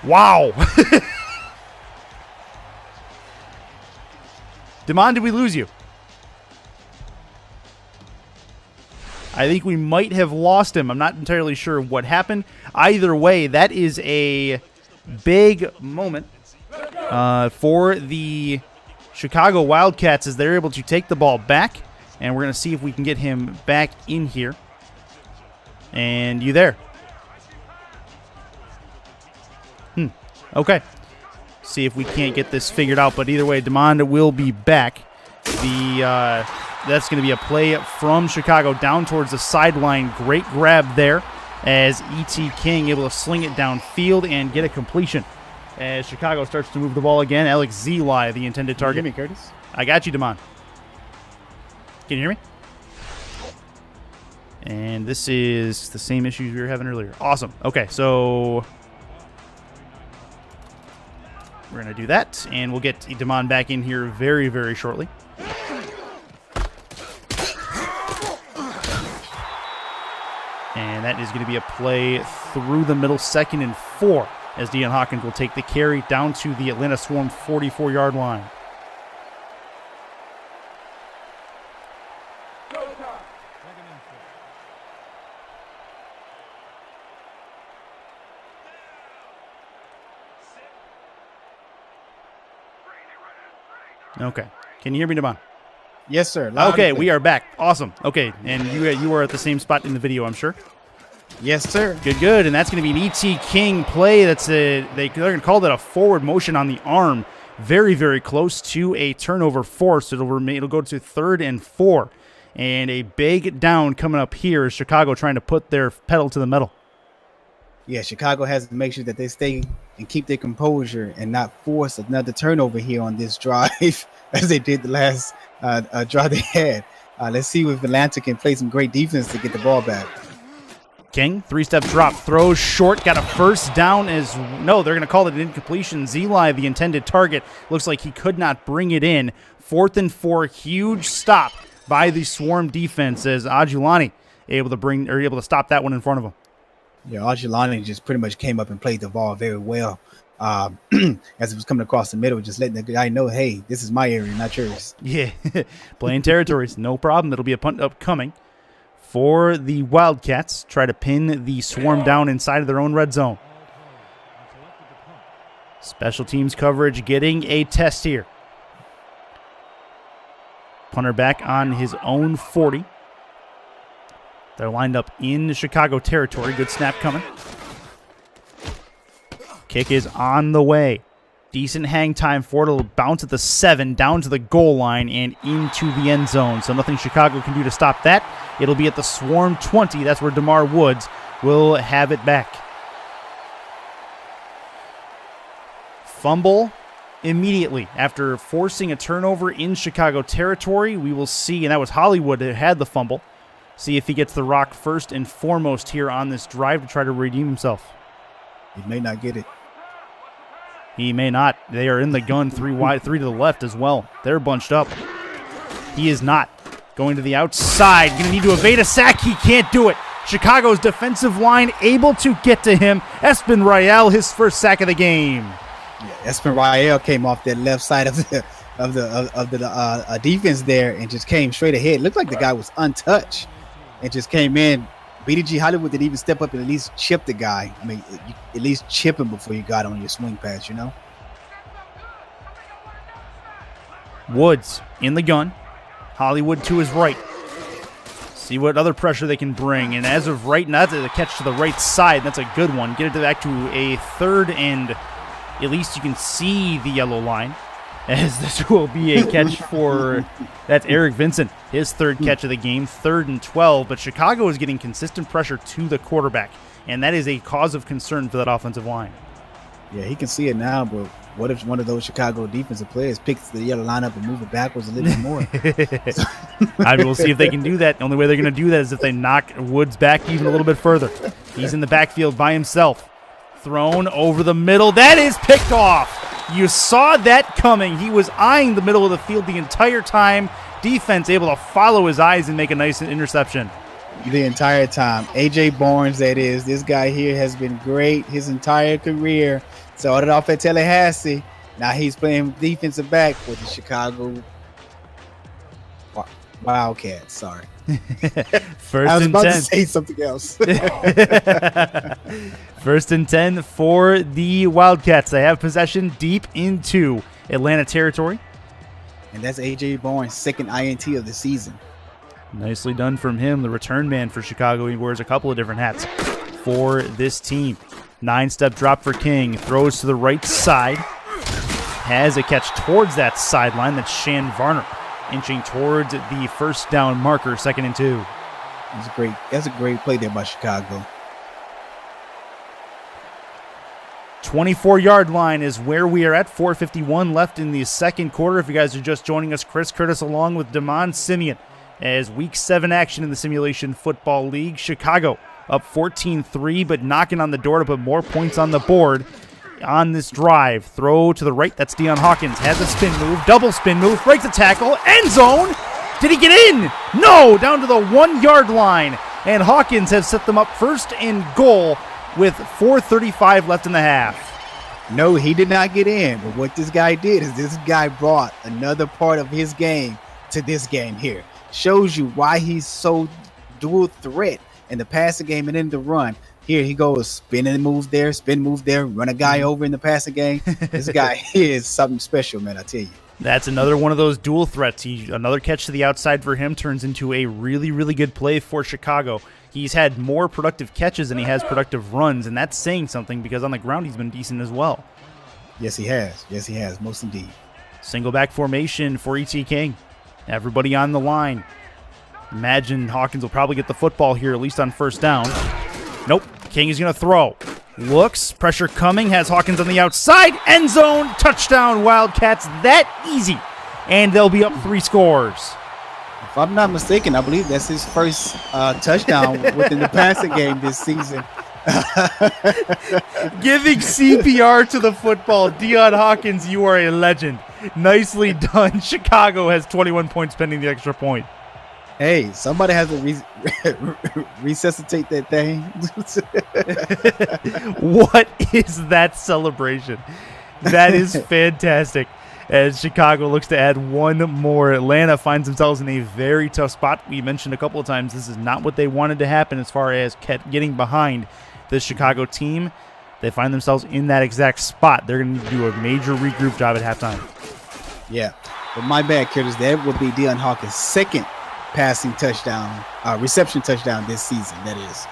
Speaker 1: Wow. Damon, did we lose you? I think we might have lost him. I'm not entirely sure what happened. Either way, that is a big moment for the Chicago Wildcats as they're able to take the ball back. And we're going to see if we can get him back in here. And you there? Okay. See if we can't get this figured out. But either way, DeMonda will be back. That's going to be a play from Chicago down towards the sideline. Great grab there as E.T. King able to sling it downfield and get a completion. As Chicago starts to move the ball again, Alex Zeli, the intended target.
Speaker 4: Can you hear me, Curtis?
Speaker 1: I got you, Damon. Can you hear me? And this is the same issues we were having earlier. Awesome. Okay, so we're going to do that, and we'll get Damon back in here very, very shortly. And that is going to be a play through the middle, 2nd and 4, as Deion Hawkins will take the carry down to the Atlanta Swarm 44-yard line. Okay. Can you hear me, Devon?
Speaker 4: Yes, sir. Loud
Speaker 1: Okay,
Speaker 4: and clear.
Speaker 1: we are back. Awesome. Okay, and you are at the same spot in the video, I'm sure.
Speaker 4: Yes, sir.
Speaker 1: Good, good. And that's going to be an E.T. King play. They're going to call that a forward motion on the arm. Very, very close to a turnover force. It'll go to 3rd and 4. And a big down coming up here is Chicago trying to put their pedal to the metal.
Speaker 4: Yeah, Chicago has to make sure that they stay and keep their composure and not force another turnover here on this drive as they did the last drive they had. Let's see if Atlanta can play some great defense to get the ball back.
Speaker 1: King, 3-step drop, throws short, got a first down no, they're going to call it an incompletion. Zeli, the intended target, looks like he could not bring it in. 4th and 4, huge stop by the Swarm defense as Ajulani able to stop that one in front of him.
Speaker 4: Yeah, Archulani just pretty much came up and played the ball very well. As it was coming across the middle, just letting the guy know, hey, this is my area, not yours.
Speaker 1: Yeah, playing territories, no problem. It'll be a punt upcoming for the Wildcats. Try to pin the Swarm down inside of their own red zone. Special teams coverage getting a test here. Punter back on his own 40. They're lined up in the Chicago territory. Good snap coming. Kick is on the way. Decent hang time for it. It'll bounce at the 7, down to the goal line and into the end zone. So nothing Chicago can do to stop that. It'll be at the Swarm 20. That's where DeMar Woods will have it back. Fumble immediately after forcing a turnover in Chicago territory. We will see, and that was Hollywood that had the fumble. See if he gets the rock first and foremost here on this drive to try to redeem himself.
Speaker 4: He may not get it.
Speaker 1: He may not. They are in the gun, 3 wide, 3 to the left as well. They're bunched up. He is not. Going to the outside. Going to need to evade a sack. He can't do it. Chicago's defensive line able to get to him. Espen Royale, his first sack of the game.
Speaker 4: Yeah, Espen Royale came off that left side of the defense there and just came straight ahead. Looked like the guy was untouched and just came in. BDG Hollywood didn't even step up and at least chip the guy. I mean, you at least chip him before you got on your swing pass, you know?
Speaker 1: Woods in the gun. Hollywood to his right. See what other pressure they can bring. And as of right now, that's a catch to the right side. That's a good one. Get it back to a 3rd and at least you can see the yellow line. As this will be a catch for, that's Eric Vincent, his 3rd catch of the game, 3rd and 12. But Chicago is getting consistent pressure to the quarterback, and that is a cause of concern for that offensive line.
Speaker 4: Yeah, he can see it now, but what if one of those Chicago defensive players picks the yellow line up and move it backwards a little bit more?
Speaker 1: I will see if they can do that. The only way they're going to do that is if they knock Woods back even a little bit further. He's in the backfield by himself. Thrown over the middle. That is picked off. You saw that coming. He was eyeing the middle of the field the entire time. Defense able to follow his eyes and make a nice interception.
Speaker 4: The entire time. A.J. Barnes, that is. This guy here has been great his entire career. Started off at Tallahassee. Now he's playing defensive back with the Chicago Wildcats. Sorry.
Speaker 1: First
Speaker 4: I was
Speaker 1: and
Speaker 4: about
Speaker 1: 10.
Speaker 4: to say something else.
Speaker 1: 1st and 10 for the Wildcats. They have possession deep into Atlanta territory.
Speaker 4: And that's A.J. Barnes' 2nd INT of the season.
Speaker 1: Nicely done from him, the return man for Chicago. He wears a couple of different hats for this team. 9-step drop for King. Throws to the right side. Has a catch towards that sideline. That's Shan Varner inching towards the first down marker, 2nd and 2.
Speaker 4: That's a great play there by Chicago.
Speaker 1: 24-yard line is where we are at. 4:51 left in the second quarter. If you guys are just joining us, Chris Curtis along with Damon Simeon as Week 7 action in the Simulation Football League. Chicago up 14-3, but knocking on the door to put more points on the board on this drive. Throw to the right. That's Deion Hawkins. Has a spin move. Double spin move. Breaks a tackle. End zone. Did he get in? No. Down to the 1-yard line. And Hawkins has set them up 1st and goal with 4:35 left in the half.
Speaker 4: No, he did not get in. But what this guy did is this guy brought another part of his game to this game here. Shows you why he's so dual threat in the passing game and in the run. Here he goes, spin and move there, run a guy over in the passing game. This guy is something special, man, I tell you.
Speaker 1: That's another one of those dual threats. Another catch to the outside for him turns into a really, really good play for Chicago. He's had more productive catches than he has productive runs, and that's saying something because on the ground he's been decent as well.
Speaker 4: Yes, he has. Yes, he has. Most indeed.
Speaker 1: Single back formation for E.T. King. Everybody on the line. Imagine Hawkins will probably get the football here, at least on first down. Nope. King is going to throw. Looks. Pressure coming. Has Hawkins on the outside. End zone. Touchdown. Wildcats. That easy. And they'll be up 3 scores.
Speaker 4: If I'm not mistaken, I believe that's his first touchdown within the passing game this season.
Speaker 1: Giving CPR to the football. Deion Hawkins, you are a legend. Nicely done. Chicago has 21 points pending the extra point.
Speaker 4: Hey, somebody has to resuscitate that thing.
Speaker 1: What is that celebration? That is fantastic. As Chicago looks to add one more, Atlanta finds themselves in a very tough spot. We mentioned a couple of times this is not what they wanted to happen as far as getting behind the Chicago team. They find themselves in that exact spot. They're going to do a major regroup job at halftime.
Speaker 4: Yeah, but my bad, Curtis. That would be Deion Hawkins' second passing touchdown, reception touchdown this season. That is.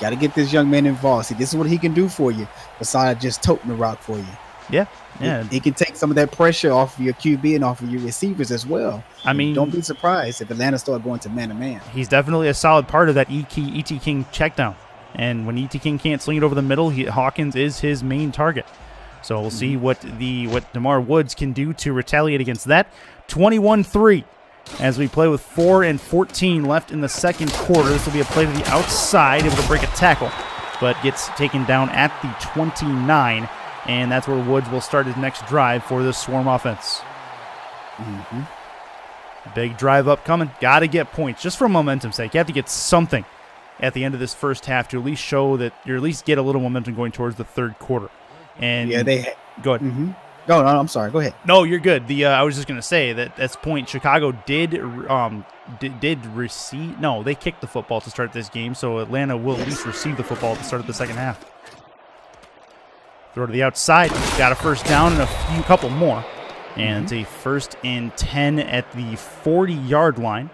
Speaker 4: Got to get this young man involved. See, this is what he can do for you besides just toting the rock for you.
Speaker 1: Yeah.
Speaker 4: He can take some of that pressure off of your QB and off of your receivers as well.
Speaker 1: I mean,
Speaker 4: don't be surprised if Atlanta start going to man-to-man.
Speaker 1: He's definitely a solid part of that E.T. King check down. And when E.T. King can't sling it over the middle, Hawkins is his main target. So we'll see what DeMar Woods can do to retaliate against that. 21-3 as we play with 4:14 left in the second quarter. This will be a play to the outside, able to break a tackle, but gets taken down at the 29. And that's where Woods will start his next drive for this Swarm offense.
Speaker 4: Mm-hmm.
Speaker 1: Big drive up coming. Got to get points just for momentum's sake. You have to get something at the end of this first half to at least show that you at least get a little momentum going towards the third quarter. And
Speaker 4: yeah,
Speaker 1: go ahead.
Speaker 4: Mm-hmm. No, I'm sorry. Go ahead.
Speaker 1: No, you're good. I was just going to say that at this point, Chicago did receive. No, they kicked the football to start this game, so Atlanta will at least receive the football at the start of the second half. Throw to the outside. Got a first down and a couple more. And it's a 1st and 10 at the 40-yard line.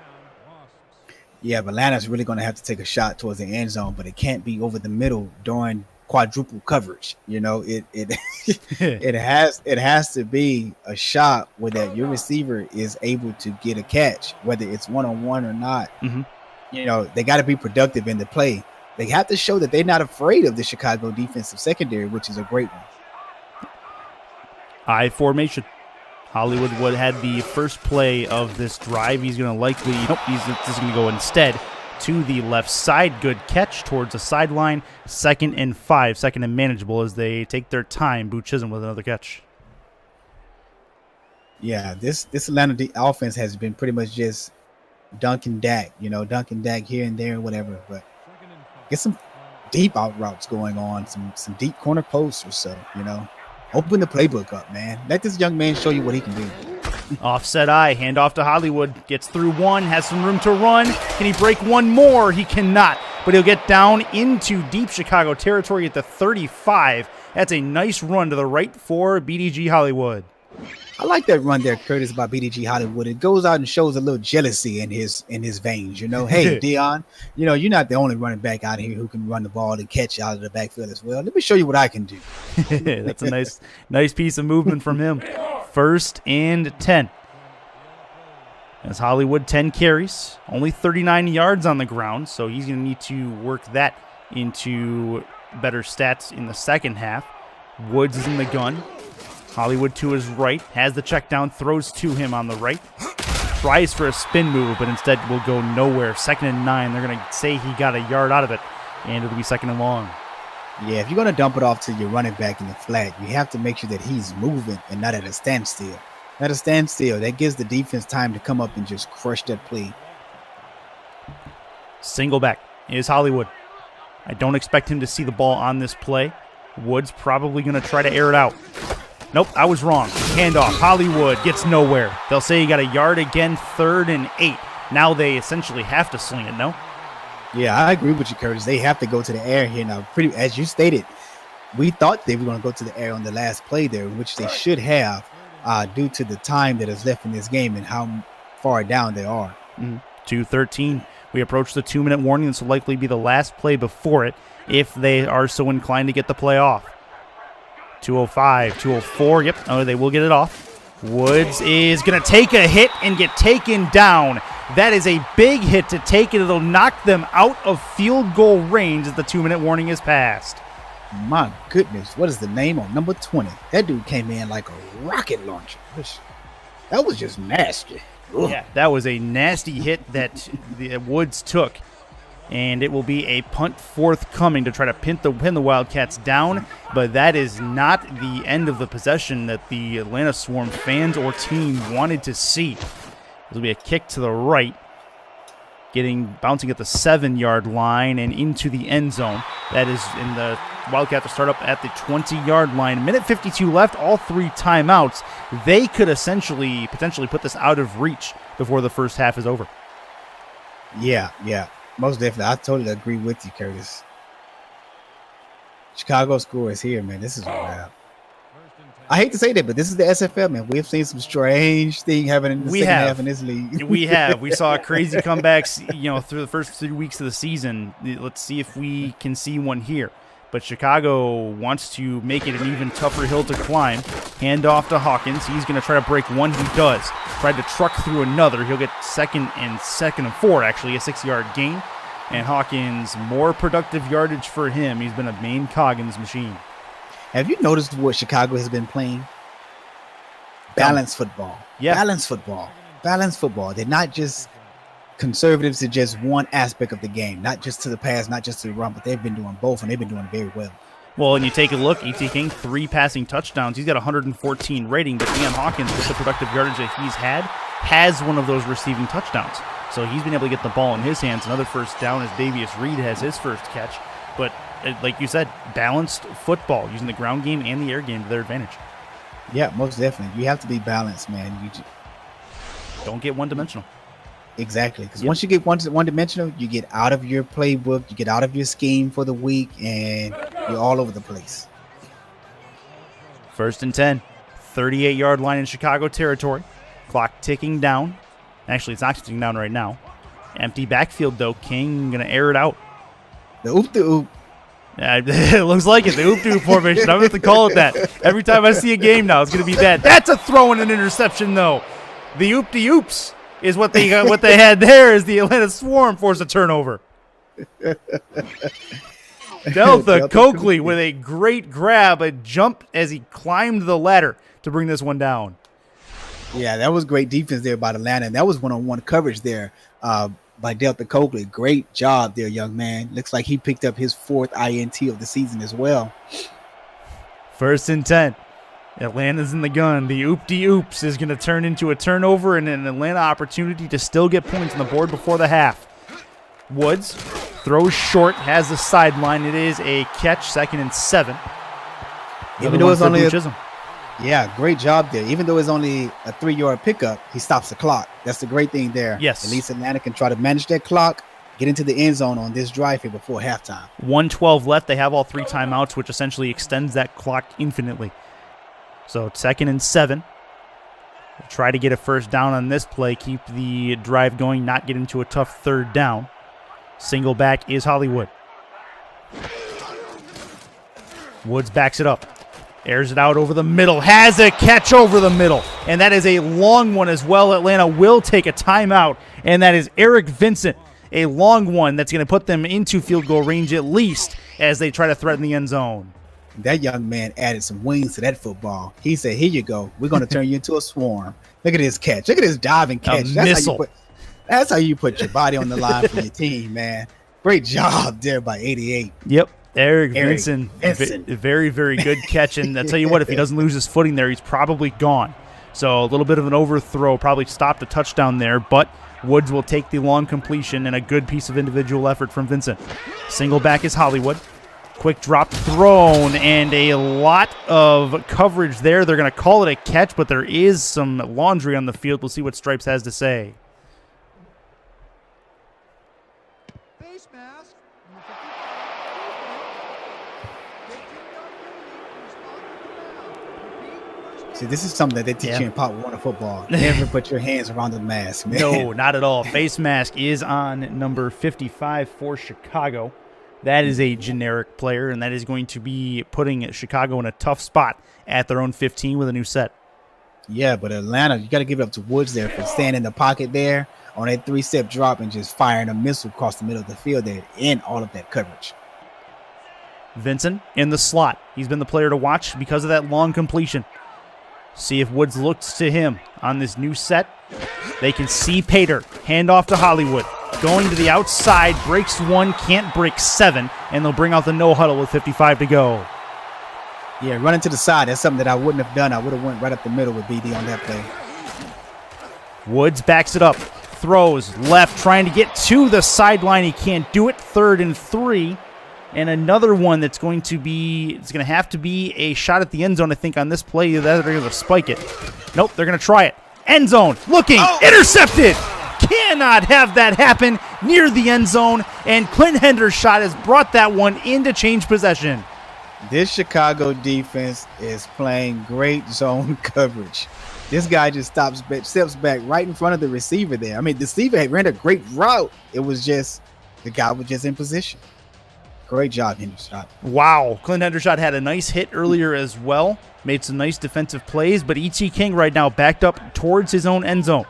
Speaker 4: Yeah, but Atlanta's really going to have to take a shot towards the end zone, but it can't be over the middle during quadruple coverage. You know, it it has to be a shot where that your receiver is able to get a catch, whether it's one-on-one or not.
Speaker 1: Mm-hmm.
Speaker 4: You know, they got to be productive in the play. They have to show that they're not afraid of the Chicago defensive secondary, which is a great one.
Speaker 1: I formation. Hollywood had the first play of this drive. He's going to likely, he's just going to go instead to the left side. Good catch towards the sideline. 2nd and 5, 2nd and manageable as they take their time. Boo Chisholm with another catch.
Speaker 4: Yeah, this Atlanta offense has been pretty much just Duncan Dak, Duncan Dak here and there and whatever, but get some deep out routes going on, some deep corner posts or so, Open the playbook up, man. Let this young man show you what he can do.
Speaker 1: Offset eye, hand off to Hollywood. Gets through one, has some room to run. Can he break one more? He cannot, but he'll get down into deep Chicago territory at the 35. That's a nice run to the right for BDG Hollywood.
Speaker 4: I like that run there, Curtis, by BDG Hollywood. It goes out and shows a little jealousy in his veins. Hey, Deion, you're not the only running back out here who can run the ball and catch out of the backfield as well. Let me show you what I can do.
Speaker 1: That's a nice piece of movement from him. 1st and 10. As Hollywood 10 carries, only 39 yards on the ground, so he's going to need to work that into better stats in the second half. Woods is in the gun. Hollywood to his right, has the check down, throws to him on the right. Tries for a spin move, but instead will go nowhere. 2nd and 9. They're going to say he got a yard out of it, and it'll be 2nd and long.
Speaker 4: Yeah, if you're going to dump it off to your running back in the flat, you have to make sure that he's moving and not at a standstill. At a standstill, that gives the defense time to come up and just crush that play.
Speaker 1: Single back is Hollywood. I don't expect him to see the ball on this play. Woods probably going to try to air it out. Nope, I was wrong. Handoff. Hollywood gets nowhere. They'll say he got a yard again, 3rd and 8. Now they essentially have to sling it, no?
Speaker 4: Yeah, I agree with you, Curtis. They have to go to the air here now. As you stated, we thought they were going to go to the air on the last play there, which they should have. due to the time that is left in this game and how far down they are.
Speaker 1: 2:13. We approach the 2-minute warning. This will likely be the last play before it if they are so inclined to get the play off. 2:05, 2:04. Yep, oh, they will get it off. Woods is going to take a hit and get taken down. That is a big hit to take it. It'll knock them out of field goal range as the 2-minute warning is passed.
Speaker 4: My goodness, what is the name on number 20? That dude came in like a rocket launcher. That was just nasty. Ugh.
Speaker 1: Yeah, that was a nasty hit that the Woods took. And it will be a punt forthcoming to try to pin the Wildcats down. But that is not the end of the possession that the Atlanta Swarm fans or team wanted to see. It'll be a kick to the right, bouncing at the 7-yard line and into the end zone. That is in the Wildcats to start up at the 20-yard line. Minute 52 left, all 3 timeouts. They could potentially put this out of reach before the first half is over.
Speaker 4: Yeah. Most definitely. I totally agree with you, Curtis. Chicago score is here, man. This is wild. I hate to say that, but this is the SFL, man. We've seen some strange thing happening in the second half in this league.
Speaker 1: We have. We saw crazy comebacks, through the first 3 weeks of the season. Let's see if we can see one here. But Chicago wants to make it an even tougher hill to climb. Hand off to Hawkins. He's going to try to break one. He does. Tried to truck through another. He'll get second and 4, actually, a 6-yard gain. And Hawkins, more productive yardage for him. He's been a main cog in this machine.
Speaker 4: Have you noticed what Chicago has been playing? Balanced football.
Speaker 1: Yeah.
Speaker 4: Balanced football. They're not just conservatives to just one aspect of the game, not just to the pass, not just to the run, but they've been doing both, and they've been doing very well.
Speaker 1: Well, and you take a look, E.T. King, 3 passing touchdowns. He's got 114 rating, but Deion Hawkins, with the productive yardage that he's had, has one of those receiving touchdowns. So he's been able to get the ball in his hands. Another first down as Davius Reed has his first catch. But like you said, balanced football, using the ground game and the air game to their advantage.
Speaker 4: Yeah, most definitely. You have to be balanced, man.
Speaker 1: Don't get one-dimensional.
Speaker 4: Exactly, because once you get one-dimensional, you get out of your playbook, you get out of your scheme for the week, and you're all over the place.
Speaker 1: 1st and 10, 38-yard line in Chicago territory. Clock ticking down. Actually, it's not ticking down right now. Empty backfield, though. King going to air it out.
Speaker 4: The oop-de-oop.
Speaker 1: It looks like it, the oop-de-oop formation. I'm going to have to call it that. Every time I see a game now, it's going to be that. That's a throw and an interception, though. The oop-de-oops is what they had there as the Atlanta Swarm forced a turnover. Delta Coakley with a great grab, a jump as he climbed the ladder to bring this one down.
Speaker 4: Yeah, that was great defense there by Atlanta, and that was one-on-one coverage there by Delta Coakley. Great job there, young man. Looks like he picked up his 4th INT of the season as well.
Speaker 1: 1st and 10. Atlanta's in the gun. The oop-de-oops is going to turn into a turnover and an Atlanta opportunity to still get points on the board before the half. Woods throws short, has the sideline. It is a catch, 2nd and 7.
Speaker 4: Even though it's only great job there. Even though it's only a 3-yard pickup, he stops the clock. That's the great thing there.
Speaker 1: Yes.
Speaker 4: At least Atlanta can try to manage that clock, get into the end zone on this drive here before halftime.
Speaker 1: 1:12 left. They have all 3 timeouts, which essentially extends that clock infinitely. So 2nd and 7. Try to get a first down on this play. Keep the drive going, not get into a tough 3rd down. Single back is Hollywood. Woods backs it up. Airs it out over the middle. Has a catch over the middle. And that is a long one as well. Atlanta will take a timeout. And that is Eric Vincent. A long one that's going to put them into field goal range at least as they try to threaten the end zone.
Speaker 4: That young man added some wings to that football. He said, here you go. We're going to turn you into a swarm. Look at this catch. Look at this diving catch. That's how you put your body on the line for your team, man. Great job there by 88.
Speaker 1: Yep. Eric Vincent. Very, very good catch. And I'll tell you what, if he doesn't lose his footing there, he's probably gone. So a little bit of an overthrow, probably stopped a touchdown there, but Woods will take the long completion and a good piece of individual effort from Vincent. Single back is Hollywood. Quick drop thrown and a lot of coverage there. They're going to call it a catch, but there is some laundry on the field. We'll see what Stripes has to say.
Speaker 5: Face mask.
Speaker 4: See, this is something that they teach you in Part 1 of football. Never put your hands around the mask, man.
Speaker 1: No, not at all. Face mask is on number 55 for Chicago. That is a generic player, and that is going to be putting Chicago in a tough spot at their own 15 with a new set.
Speaker 4: Yeah, but Atlanta, you got to give it up to Woods there for staying in the pocket there on that 3-step drop and just firing a missile across the middle of the field there in all of that coverage.
Speaker 1: Vincent in the slot. He's been the player to watch because of that long completion. See if Woods looks to him on this new set. They can see Pater. Hand off to Hollywood. Going to the outside. Breaks one. Can't break 7. And they'll bring out the no huddle with 55 to go.
Speaker 4: Yeah, running to the side. That's something that I wouldn't have done. I would have went right up the middle with BD on that play.
Speaker 1: Woods backs it up. Throws left. Trying to get to the sideline. He can't do it. 3rd and 3. And another one that's going to be, it's going to have to be a shot at the end zone, I think, on this play. They're going to spike it. Nope, they're going to try it. End zone, looking, intercepted. Cannot have that happen near the end zone. And Clint Hendershot has brought that one in to change possession.
Speaker 4: This Chicago defense is playing great zone coverage. This guy just steps back right in front of the receiver there. I mean, the receiver had ran a great route. It was just, the guy was just in position. Great job, Hendershot.
Speaker 1: Wow. Clint Hendershot had a nice hit earlier as well. Made some nice defensive plays, but E.T. King right now backed up towards his own end zone.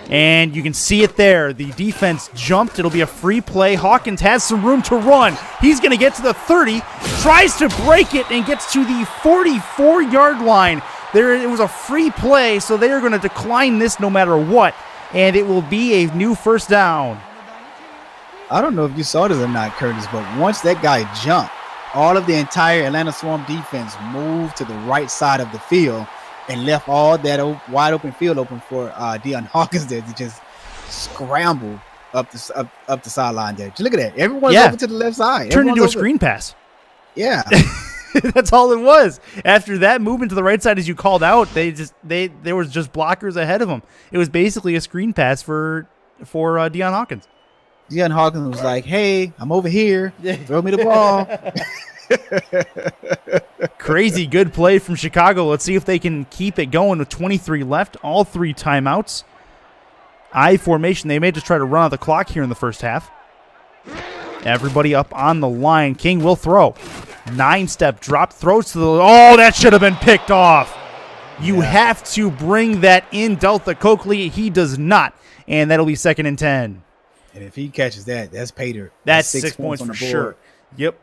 Speaker 1: And you can see it there. The defense jumped. It'll be a free play. Hawkins has some room to run. He's going to get to the 30, tries to break it, and gets to the 44-yard line. It was a free play, so they are going to decline this no matter what, and it will be a new first down.
Speaker 4: I don't know if you saw this or not, Curtis, but once that guy jumped, all of the entire Atlanta Swarm defense moved to the right side of the field and left all that wide open field open for Deion Hawkins there to just scramble up the sideline there. Just look at that. Everyone's over to the left side.
Speaker 1: Turned into a screen pass.
Speaker 4: Yeah.
Speaker 1: That's all it was. After that movement to the right side, as you called out, there was just blockers ahead of them. It was basically a screen pass for Deion Hawkins.
Speaker 4: Deion Hawkins was like, hey, I'm over here. Throw me the ball.
Speaker 1: Crazy good play from Chicago. Let's see if they can keep it going with 23 left. All 3 timeouts. I formation. They may just try to run out the clock here in the first half. Everybody up on the line. King will throw. 9-step drop. Throws to the... Oh, that should have been picked off. You have to bring that in, Delta Coakley. He does not. And that'll be 2nd and 10.
Speaker 4: And if he catches that, that's Pater.
Speaker 1: That's 6 points for sure. Yep.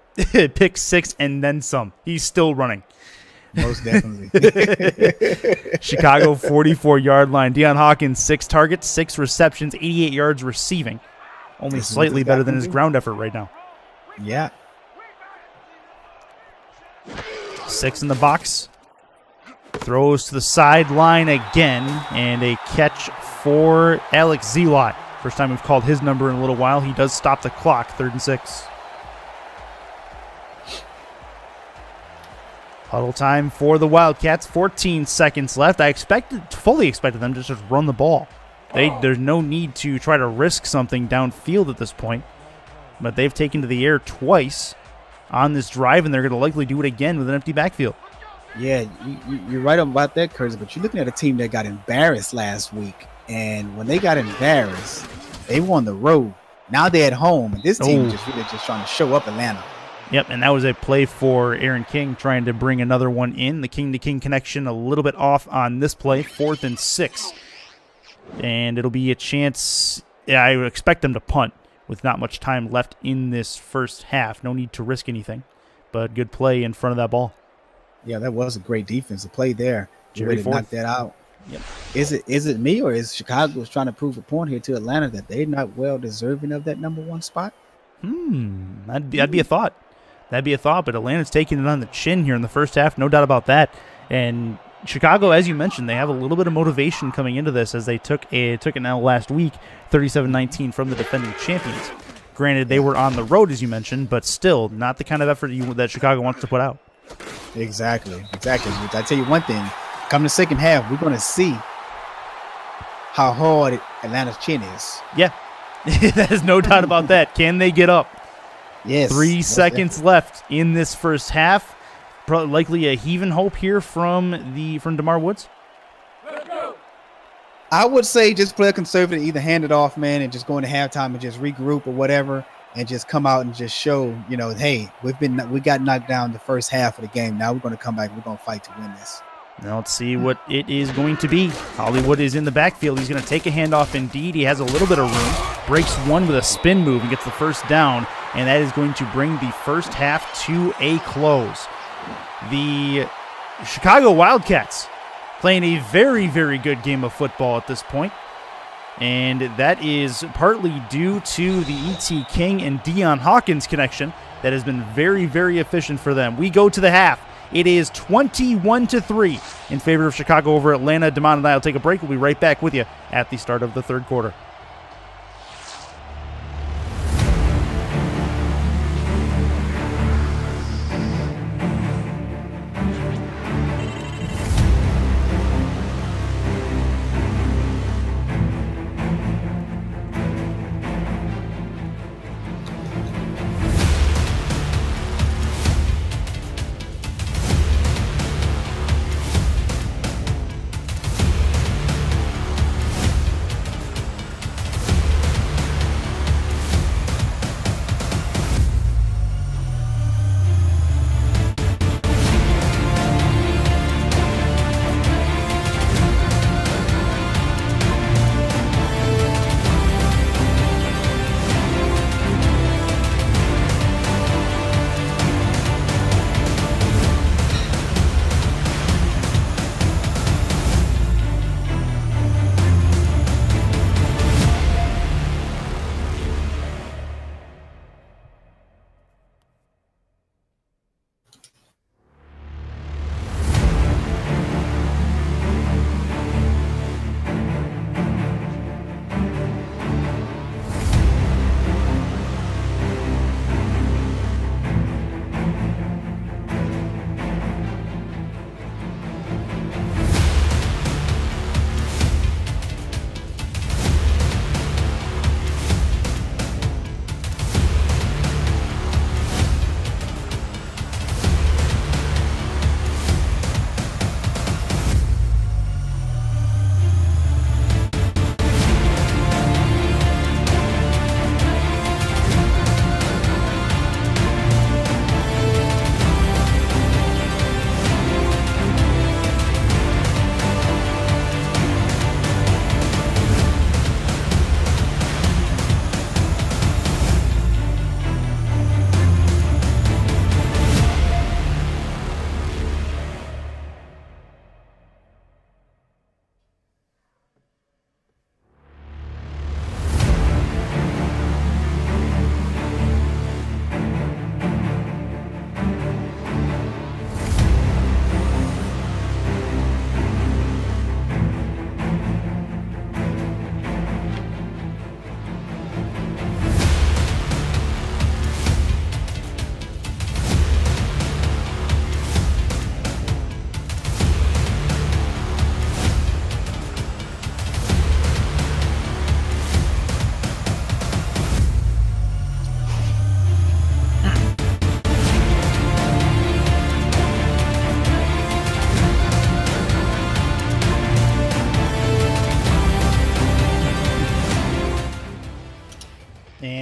Speaker 1: Pick 6 and then some. He's still running.
Speaker 4: Most definitely.
Speaker 1: Chicago 44-yard line. Deion Hawkins, 6 targets, 6 receptions, 88 yards receiving. Only slightly better than his ground effort right now.
Speaker 4: Yeah.
Speaker 1: 6 in the box. Throws to the sideline again. And a catch for Alex Zelot. First time we've called his number in a little while. He does stop the clock, 3rd and 6. Huddle time for the Wildcats, 14 seconds left. I fully expected them to just run the ball. There's no need to try to risk something downfield at this point. But they've taken to the air twice on this drive, and they're going to likely do it again with an empty backfield.
Speaker 4: Yeah, you're right about that, Curtis, but you're looking at a team that got embarrassed last week. And when they got embarrassed, they won the road. Now they're at home, and this team is just really just trying to show up Atlanta.
Speaker 1: Yep, and that was a play for Aaron King trying to bring another one in. The king-to-king connection a little bit off on this play, 4th and 6. And it'll be a chance. Yeah, I would expect them to punt with not much time left in this first half. No need to risk anything, but good play in front of that ball.
Speaker 4: Yeah, that was a great defensive play there.
Speaker 1: Jerry Ford
Speaker 4: knocked that out.
Speaker 1: Yep.
Speaker 4: Is it me, or is Chicago trying to prove a point here to Atlanta that they're not well deserving of that number 1 spot?
Speaker 1: That'd be a thought. That'd be a thought, but Atlanta's taking it on the chin here in the first half, no doubt about that. And Chicago, as you mentioned, they have a little bit of motivation coming into this as they took an L last week, 37-19 from the defending champions. Granted, they were on the road, as you mentioned, but still not the kind of effort that Chicago wants to put out.
Speaker 4: Exactly. I tell you one thing, come the second half, we're going to see how hard Atlanta's chin is.
Speaker 1: Yeah, there's no doubt about that. Can they get up?
Speaker 4: Yes.
Speaker 1: 3 seconds left in this first half. likely a heave and hope here from DeMar Woods?
Speaker 4: I would say just play conservative, either hand it off, man, and just go into halftime and just regroup or whatever, and just come out and just show, hey, we got knocked down the first half of the game. Now we're going to come back. We're going to fight to win this.
Speaker 1: Now let's see what it is going to be. Hollywood is in the backfield. He's going to take a handoff indeed. He has a little bit of room. Breaks one with a spin move and gets the first down, and that is going to bring the first half to a close. The Chicago Wildcats playing a very, very good game of football at this point. And that is partly due to the E.T. King and Deion Hawkins connection that has been very, very efficient for them. We go to the half. It is 21-3 in favor of Chicago over Atlanta. Damon and I will take a break. We'll be right back with you at the start of the third quarter.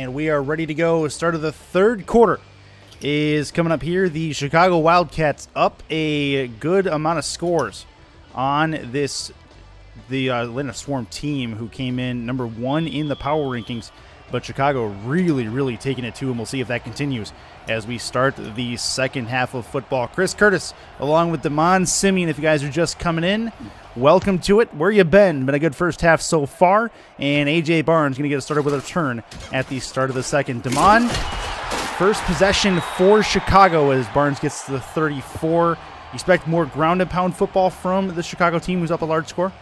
Speaker 1: We are ready to go. Start of the third quarter is coming up here. The Chicago Wildcats up a good amount of scores on the Atlanta Swarm team, who came in number 1 in the power rankings. But Chicago really, really taking it to them. We'll see if that continues as we start the second half of football. Chris Curtis, along with Damon Simeon, if you guys are just coming in, welcome to it. Where you been? Been a good first half so far. And A.J. Barnes going to get us started with a return at the start of the second. Damon, first possession for Chicago as Barnes gets to the 34. You expect more ground and pound football from the Chicago team who's up a large score?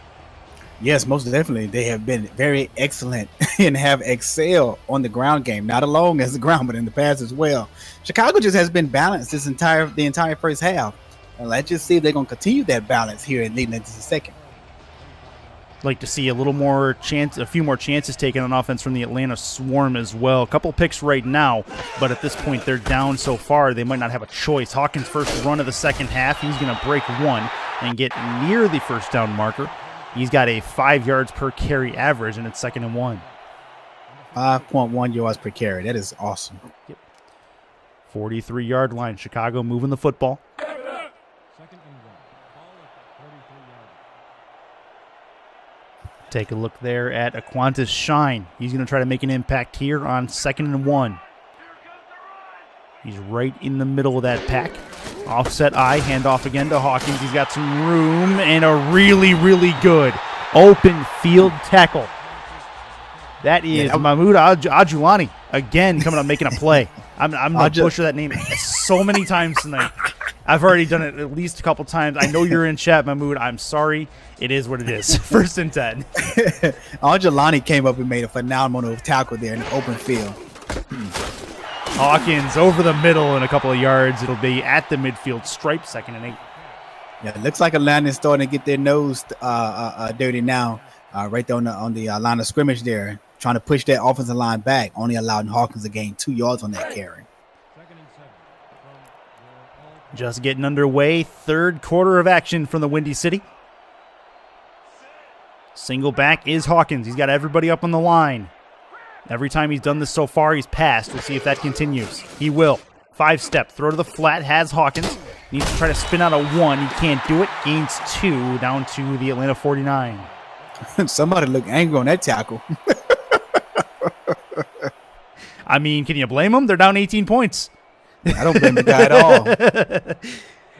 Speaker 4: Yes, most definitely. They have been very excellent and have excelled on the ground game, not alone as the ground, but in the pass as well. Chicago just has been balanced the entire first half. And let's just see if they're going to continue that balance here and leading into the second.
Speaker 1: like to see a few more chances taken on offense from the Atlanta Swarm as well. A couple picks right now, but at this point they're down so far they might not have a choice. Hawkins' first run of the second half, he's going to break one and get near the first down marker. He's got a 5 yards per carry average, and it's 2nd and 1.
Speaker 4: 5.1 yards per carry. That is awesome.
Speaker 1: Yep. 43-yard line. Chicago moving the football. Take a look there at Aquantis Shine. He's going to try to make an impact here on 2nd and 1. He's right in the middle of that pack. Offset eye, handoff again to Hawkins. He's got some room and a really, really good open field tackle. That is Mahmoud Ajulani again coming up making a play. I'm going to butcher that name so many times tonight. I've already done it at least a couple times. I know you're in chat, Mahmoud. I'm sorry. It is what it is. 1st and 10.
Speaker 4: Ajulani came up and made a phenomenal tackle there in the open field.
Speaker 1: Hawkins over the middle and a couple of yards. It'll be at the midfield stripe, 2nd and 8.
Speaker 4: Yeah, it looks like Atlanta's starting to get their nose dirty now, right there on the line of scrimmage there, trying to push that offensive line back, only allowing Hawkins to gain 2 yards on that carry.
Speaker 1: Just getting underway. 3rd quarter of action from the Windy City. Single back is Hawkins. He's got everybody up on the line. Every time he's done this so far, he's passed. We'll see if that continues. He will. 5-step. Throw to the flat. Has Hawkins. Needs to try to spin out a 1. He can't do it. Gains 2 down to the Atlanta 49.
Speaker 4: Somebody looked angry on that tackle.
Speaker 1: I mean, can you blame them? They're down 18 points.
Speaker 4: I don't blame the guy at all.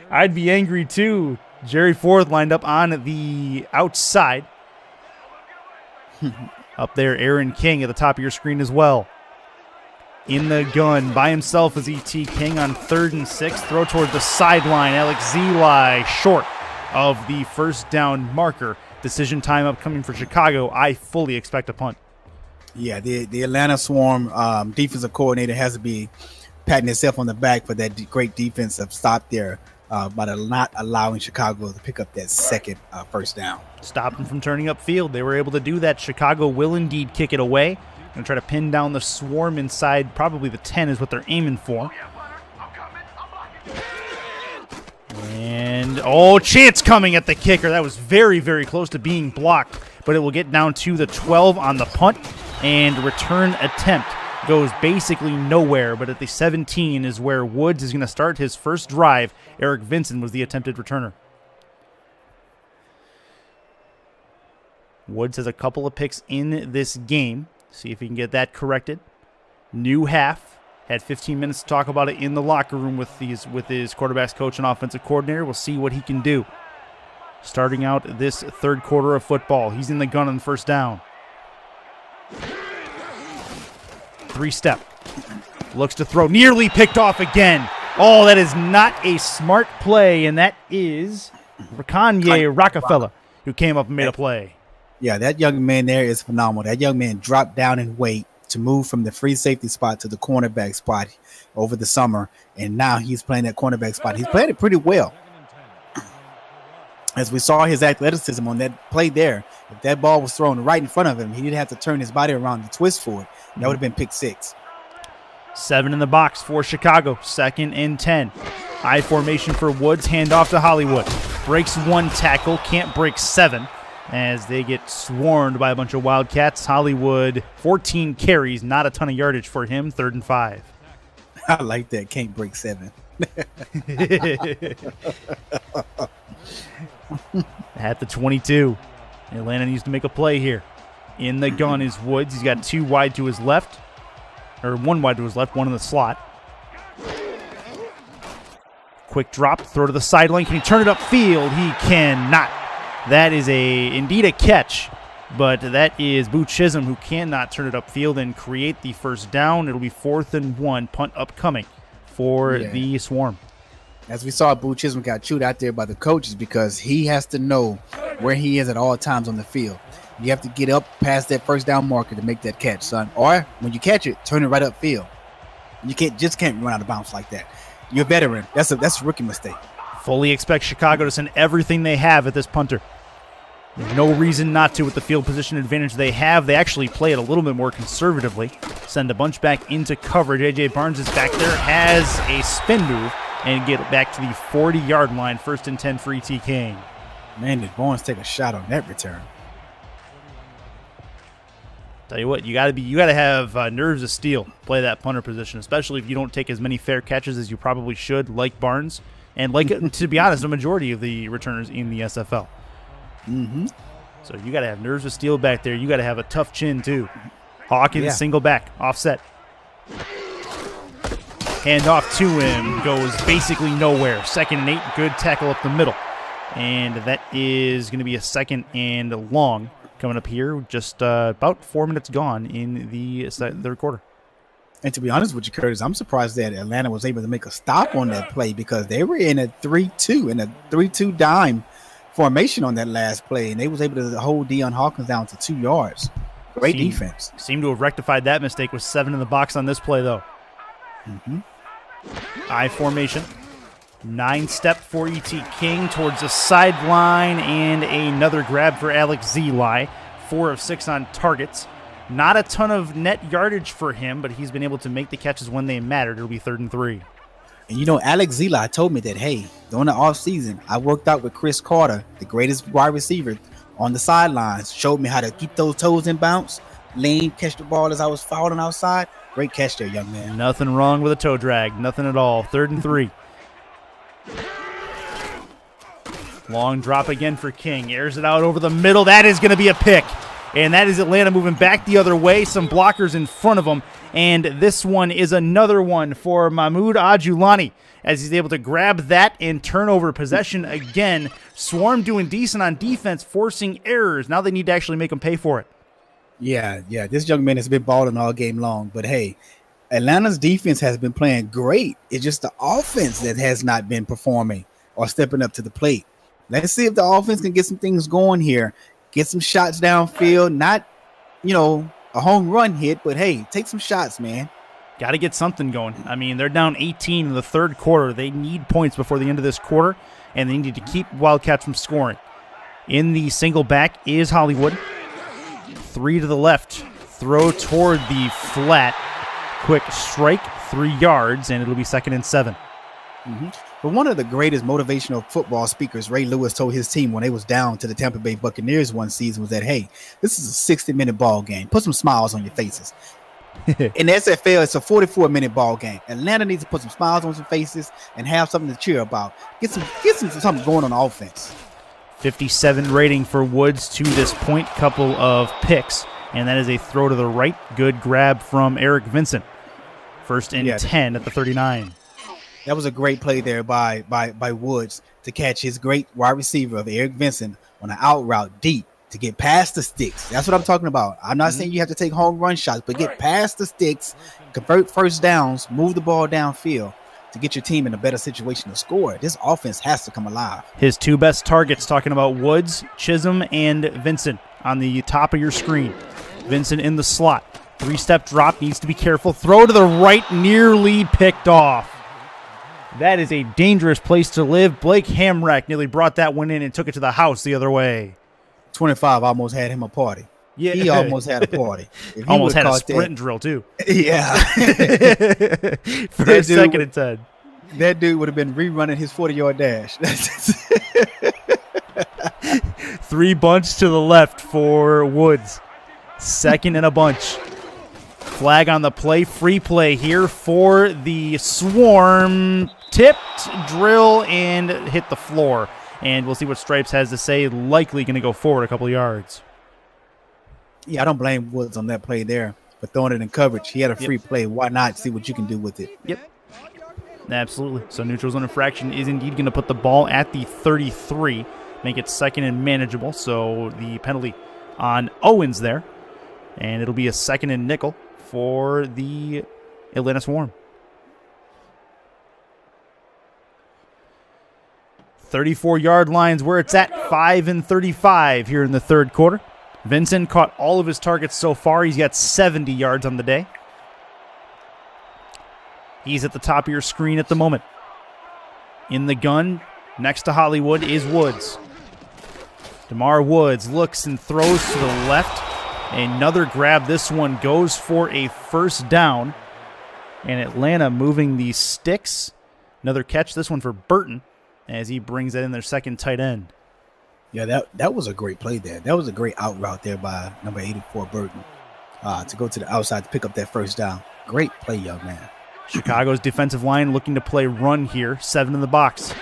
Speaker 1: I'd be angry too. Jerry Forth lined up on the outside. Up there, Aaron King at the top of your screen as well. In the gun, by himself is E.T. King on 3rd and 6. Throw toward the sideline. Alex Zeli short of the first down marker. Decision time upcoming for Chicago. I fully expect a punt.
Speaker 4: Yeah, the Atlanta Swarm defensive coordinator has to be patting himself on the back for that great defensive stop there by not allowing Chicago to pick up that second first down.
Speaker 1: Stop them from turning upfield. They were able to do that. Chicago will indeed kick it away. Going to try to pin down the Swarm inside. Probably the 10 is what they're aiming for. And, chance coming at the kicker. That was very, very close to being blocked. But it will get down to the 12 on the punt. And return attempt goes basically nowhere. But at the 17 is where Woods is going to start his first drive. Eric Vincent was the attempted returner. Woods has a couple of picks in this game. See if he can get that corrected. New half. Had 15 minutes to talk about it in the locker room with his quarterbacks coach and offensive coordinator. We'll see what he can do. Starting out this 3rd quarter of football. He's in the gun on 1st down. 3-step. Looks to throw. Nearly picked off again. Oh, that is not a smart play, and that is Kanye Rockefeller who came up and made a play.
Speaker 4: Yeah, that young man there is phenomenal. That young man dropped down in weight to move from the free safety spot to the cornerback spot over the summer, and now he's playing that cornerback spot. He's playing it pretty well. As we saw his athleticism on that play there, if that ball was thrown right in front of him, he didn't have to turn his body around to twist for it. That would have been pick 6.
Speaker 1: 7 in the box for Chicago. 2nd and 10. I formation for Woods. Handoff to Hollywood. Breaks 1 tackle. Can't break 7 as they get swarmed by a bunch of Wildcats. Hollywood, 14 carries. Not a ton of yardage for him. 3rd and 5.
Speaker 4: I like that. Can't break 7.
Speaker 1: At the 22. Atlanta needs to make a play here. In the gun is Woods. He's got 2 wide to his left. Or 1 wide to his left, 1 in the slot. Quick drop, throw to the sideline. Can he turn it upfield? He cannot. That is indeed a catch, but that is Boo Chisholm who cannot turn it upfield and create the first down. It'll be 4th and 1, punt upcoming for the Swarm.
Speaker 4: As we saw, Boo Chisholm got chewed out there by the coaches because he has to know where he is at all times on the field. You have to get up past that first down marker to make that catch, son. Or when you catch it, turn it right upfield. You can't run out of bounds like that. You're a veteran. That's a rookie mistake.
Speaker 1: Fully expect Chicago to send everything they have at this punter. There's no reason not to with the field position advantage they have. They actually play it a little bit more conservatively. Send a bunch back into coverage. A.J. Barnes is back there, has a spin move, and get it back to the 40-yard line. 1st and 10 for E.T. King.
Speaker 4: Man, did Barnes take a shot on that return?
Speaker 1: Tell you what, you got to have nerves of steel. Play that punter position, especially if you don't take as many fair catches as you probably should, like Barnes, and like to be honest, the majority of the returners in the SFL.
Speaker 4: Mm-hmm.
Speaker 1: So you got to have nerves of steel back there. You got to have a tough chin too. Hawkins single back, offset. Handoff to him, goes basically nowhere. 2nd and 8, good tackle up the middle. And that is going to be a 2nd and long coming up here. Just about 4 minutes gone in the third quarter.
Speaker 4: And to be honest with you, Curtis, I'm surprised that Atlanta was able to make a stop on that play because they were in a 3-2 dime formation on that last play, and they was able to hold Deion Hawkins down to 2 yards. Great defense.
Speaker 1: Seemed to have rectified that mistake with 7 in the box on this play, though.
Speaker 4: Mm-hmm.
Speaker 1: I formation. 9-step for E.T. King towards the sideline, and another grab for Alex Zeli. 4 of 6 on targets. Not a ton of net yardage for him, but he's been able to make the catches when they mattered. It'll be 3rd and 3.
Speaker 4: And you know, Alex Zeli told me that, hey, during the offseason, I worked out with Chris Carter, the greatest wide receiver on the sidelines, showed me how to keep those toes in bounce, lean, catch the ball as I was fouling outside. Great catch there, young man.
Speaker 1: Nothing wrong with a toe drag. Nothing at all. 3rd and 3. Long drop again for King. Airs it out over the middle. That is going to be a pick. And that is Atlanta moving back the other way. Some blockers in front of them. And this one is another one for Mahmoud Ajulani as he's able to grab that and turn over possession again. Swarm doing decent on defense, forcing errors. Now they need to actually make them pay for it.
Speaker 4: Yeah. This young man has been balling all game long. But, hey, Atlanta's defense has been playing great. It's just the offense that has not been performing or stepping up to the plate. Let's see if the offense can get some things going here. Get some shots downfield. Not, a home run hit, but, hey, take some shots, man.
Speaker 1: Got to get something going. I mean, they're down 18 in the third quarter. They need points before the end of this quarter, and they need to keep Wildcats from scoring. In the single back is Hollywood. 3 to the left. Throw toward the flat. Quick strike, 3 yards, and it'll be 2nd and 7.
Speaker 4: Mm-hmm. But one of the greatest motivational football speakers, Ray Lewis, told his team when they was down to the Tampa Bay Buccaneers one season was that, hey, this is a 60-minute ball game. Put some smiles on your faces. In the SFL, it's a 44-minute ball game. Atlanta needs to put some smiles on some faces and have something to cheer about. Get something going on offense.
Speaker 1: 57 rating for Woods to this point. Couple of picks, and that is a throw to the right. Good grab from Eric Vincent. 1st and 10 at the 39.
Speaker 4: That was a great play there by Woods to catch his great wide receiver of Eric Vincent on an out route deep to get past the sticks. That's what I'm talking about. I'm not saying you have to take home run shots, but get past the sticks, convert first downs, move the ball downfield to get your team in a better situation to score. This offense has to come alive.
Speaker 1: His 2 best targets, talking about Woods, Chisholm, and Vincent on the top of your screen. Vincent in the slot. 3-step drop, needs to be careful. Throw to the right, nearly picked off. That is a dangerous place to live. Blake Hamrack nearly brought that one in and took it to the house the other way.
Speaker 4: 25 almost had him a party. Yeah, he almost had a party.
Speaker 1: Almost had a sprint drill, too.
Speaker 4: Yeah.
Speaker 1: First, 2nd and 10.
Speaker 4: That dude would have been rerunning his 40-yard dash.
Speaker 1: 3 bunch to the left for Woods. 2nd and a bunch. Flag on the play. Free play here for the Swarm. Tipped, drill, and hit the floor. And we'll see what Stripes has to say. Likely going to go forward a couple of yards.
Speaker 4: Yeah, I don't blame Woods on that play there for throwing it in coverage. He had a free play. Why not see what you can do with it?
Speaker 1: Yep. Absolutely. So neutral zone infraction is indeed going to put the ball at the 33. Make it 2nd and manageable. So the penalty on Owens there. And it'll be a 2nd and nickel for the Atlanta Swarm. 34-yard lines where it's at. 5 and 35 here in the third quarter. Vincent caught all of his targets so far. He's got 70 yards on the day. He's at the top of your screen at the moment. In the gun, next to Hollywood, is Woods. DeMar Woods looks and throws to the left. Another grab. This one goes for a first down. And Atlanta moving the sticks. Another catch, this one for Burton, as he brings that in their second tight end.
Speaker 4: Yeah, that was a great play there. That was a great out route there by number 84, Burton, to go to the outside to pick up that first down. Great play, young man.
Speaker 1: Chicago's defensive line looking to play run here, 7 in the box.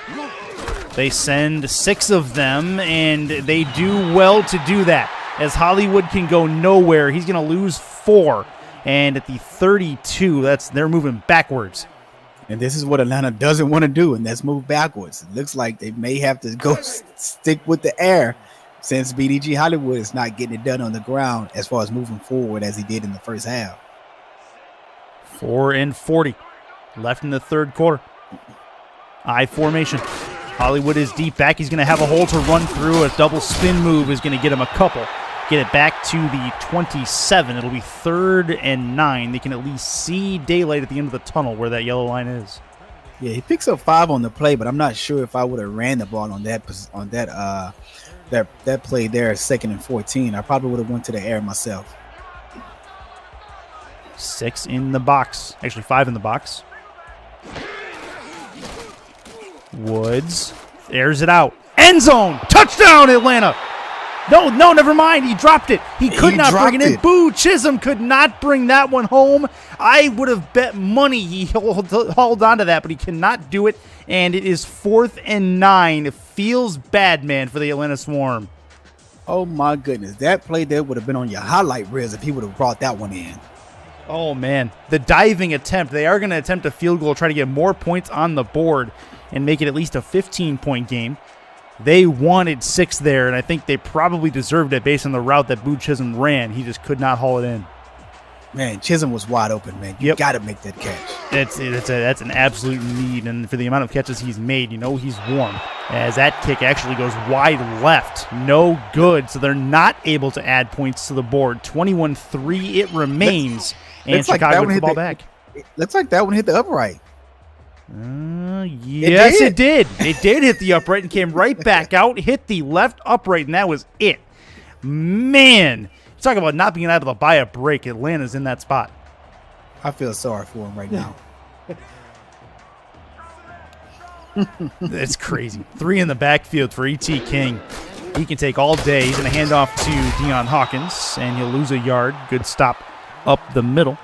Speaker 1: They send 6 of them, and they do well to do that, as Hollywood can go nowhere. He's going to lose 4, and at the 32, they're moving backwards.
Speaker 4: And this is what Atlanta doesn't want to do, and that's move backwards. It looks like they may have to go stick with the air since BDG Hollywood is not getting it done on the ground as far as moving forward as he did in the first half.
Speaker 1: 4 and 40 left in the third quarter. I formation. Hollywood is deep back. He's going to have a hole to run through. A double spin move is going to get him a couple. Get it back to the 27. It'll be 3rd and 9. They can at least see daylight at the end of the tunnel where that yellow line is.
Speaker 4: Yeah, he picks up 5 on the play, but I'm not sure if I would have ran the ball on that play there, 2nd and 14. I probably would have went to the air myself.
Speaker 1: 6 in the box. Actually, 5 in the box. Woods airs it out. End zone. Touchdown, Atlanta. No, never mind. He dropped it. He could not bring it in. Boo Chisholm could not bring that one home. I would have bet money he hauled onto that, but he cannot do it. And it is 4th and 9. It feels bad, man, for the Atlanta Swarm.
Speaker 4: Oh, my goodness. That play there would have been on your highlight reels if he would have brought that one in.
Speaker 1: Oh, man. The diving attempt. They are going to attempt a field goal, try to get more points on the board and make it at least a 15-point game. They wanted 6 there, and I think they probably deserved it based on the route that Boo Chisholm ran. He just could not haul it in.
Speaker 4: Man, Chisholm was wide open, man. You got to make that catch.
Speaker 1: That's an absolute need, and for the amount of catches he's made, he's warm. As that kick actually goes wide left. No good, so they're not able to add points to the board. 21-3 it remains, and Chicago gets the ball back.
Speaker 4: Looks like that one hit the upright.
Speaker 1: Yes, it did. It did hit the upright and came right back out, hit the left upright, and that was it. Man, talk about not being able to buy a break. Atlanta's in that spot.
Speaker 4: I feel sorry for him right now.
Speaker 1: It's crazy. 3 in the backfield for E.T. King. He can take all day. He's going to hand off to Deion Hawkins, and he'll lose a yard. Good stop up the middle.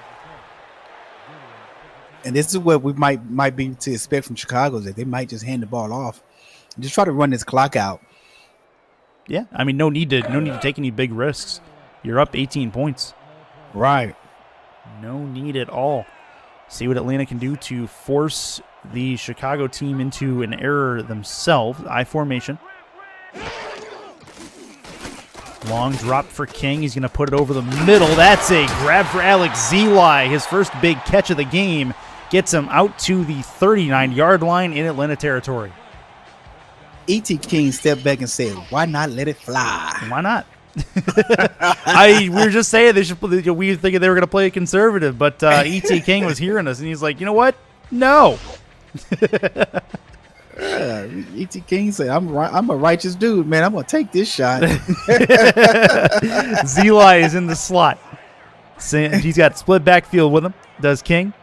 Speaker 4: And this is what we might be to expect from Chicago, is that they might just hand the ball off and just try to run this clock out.
Speaker 1: Yeah, I mean, no need to take any big risks. You're up 18 points.
Speaker 4: Right.
Speaker 1: No need at all. See what Atlanta can do to force the Chicago team into an error themselves. I formation. Long drop for King. He's going to put it over the middle. That's a grab for Alex Zeli. His first big catch of the game gets him out to the 39-yard line in Atlanta territory.
Speaker 4: E.T. King stepped back and said, "Why not let it fly?"
Speaker 1: Why not? We were just saying we were thinking they were going to play it conservative, but E.T. King was hearing us, and he's like, you know what? No.
Speaker 4: E.T. King said, I'm a righteous dude, man. I'm going to take this shot.
Speaker 1: Zeli is in the slot. He's got split backfield with him, does King.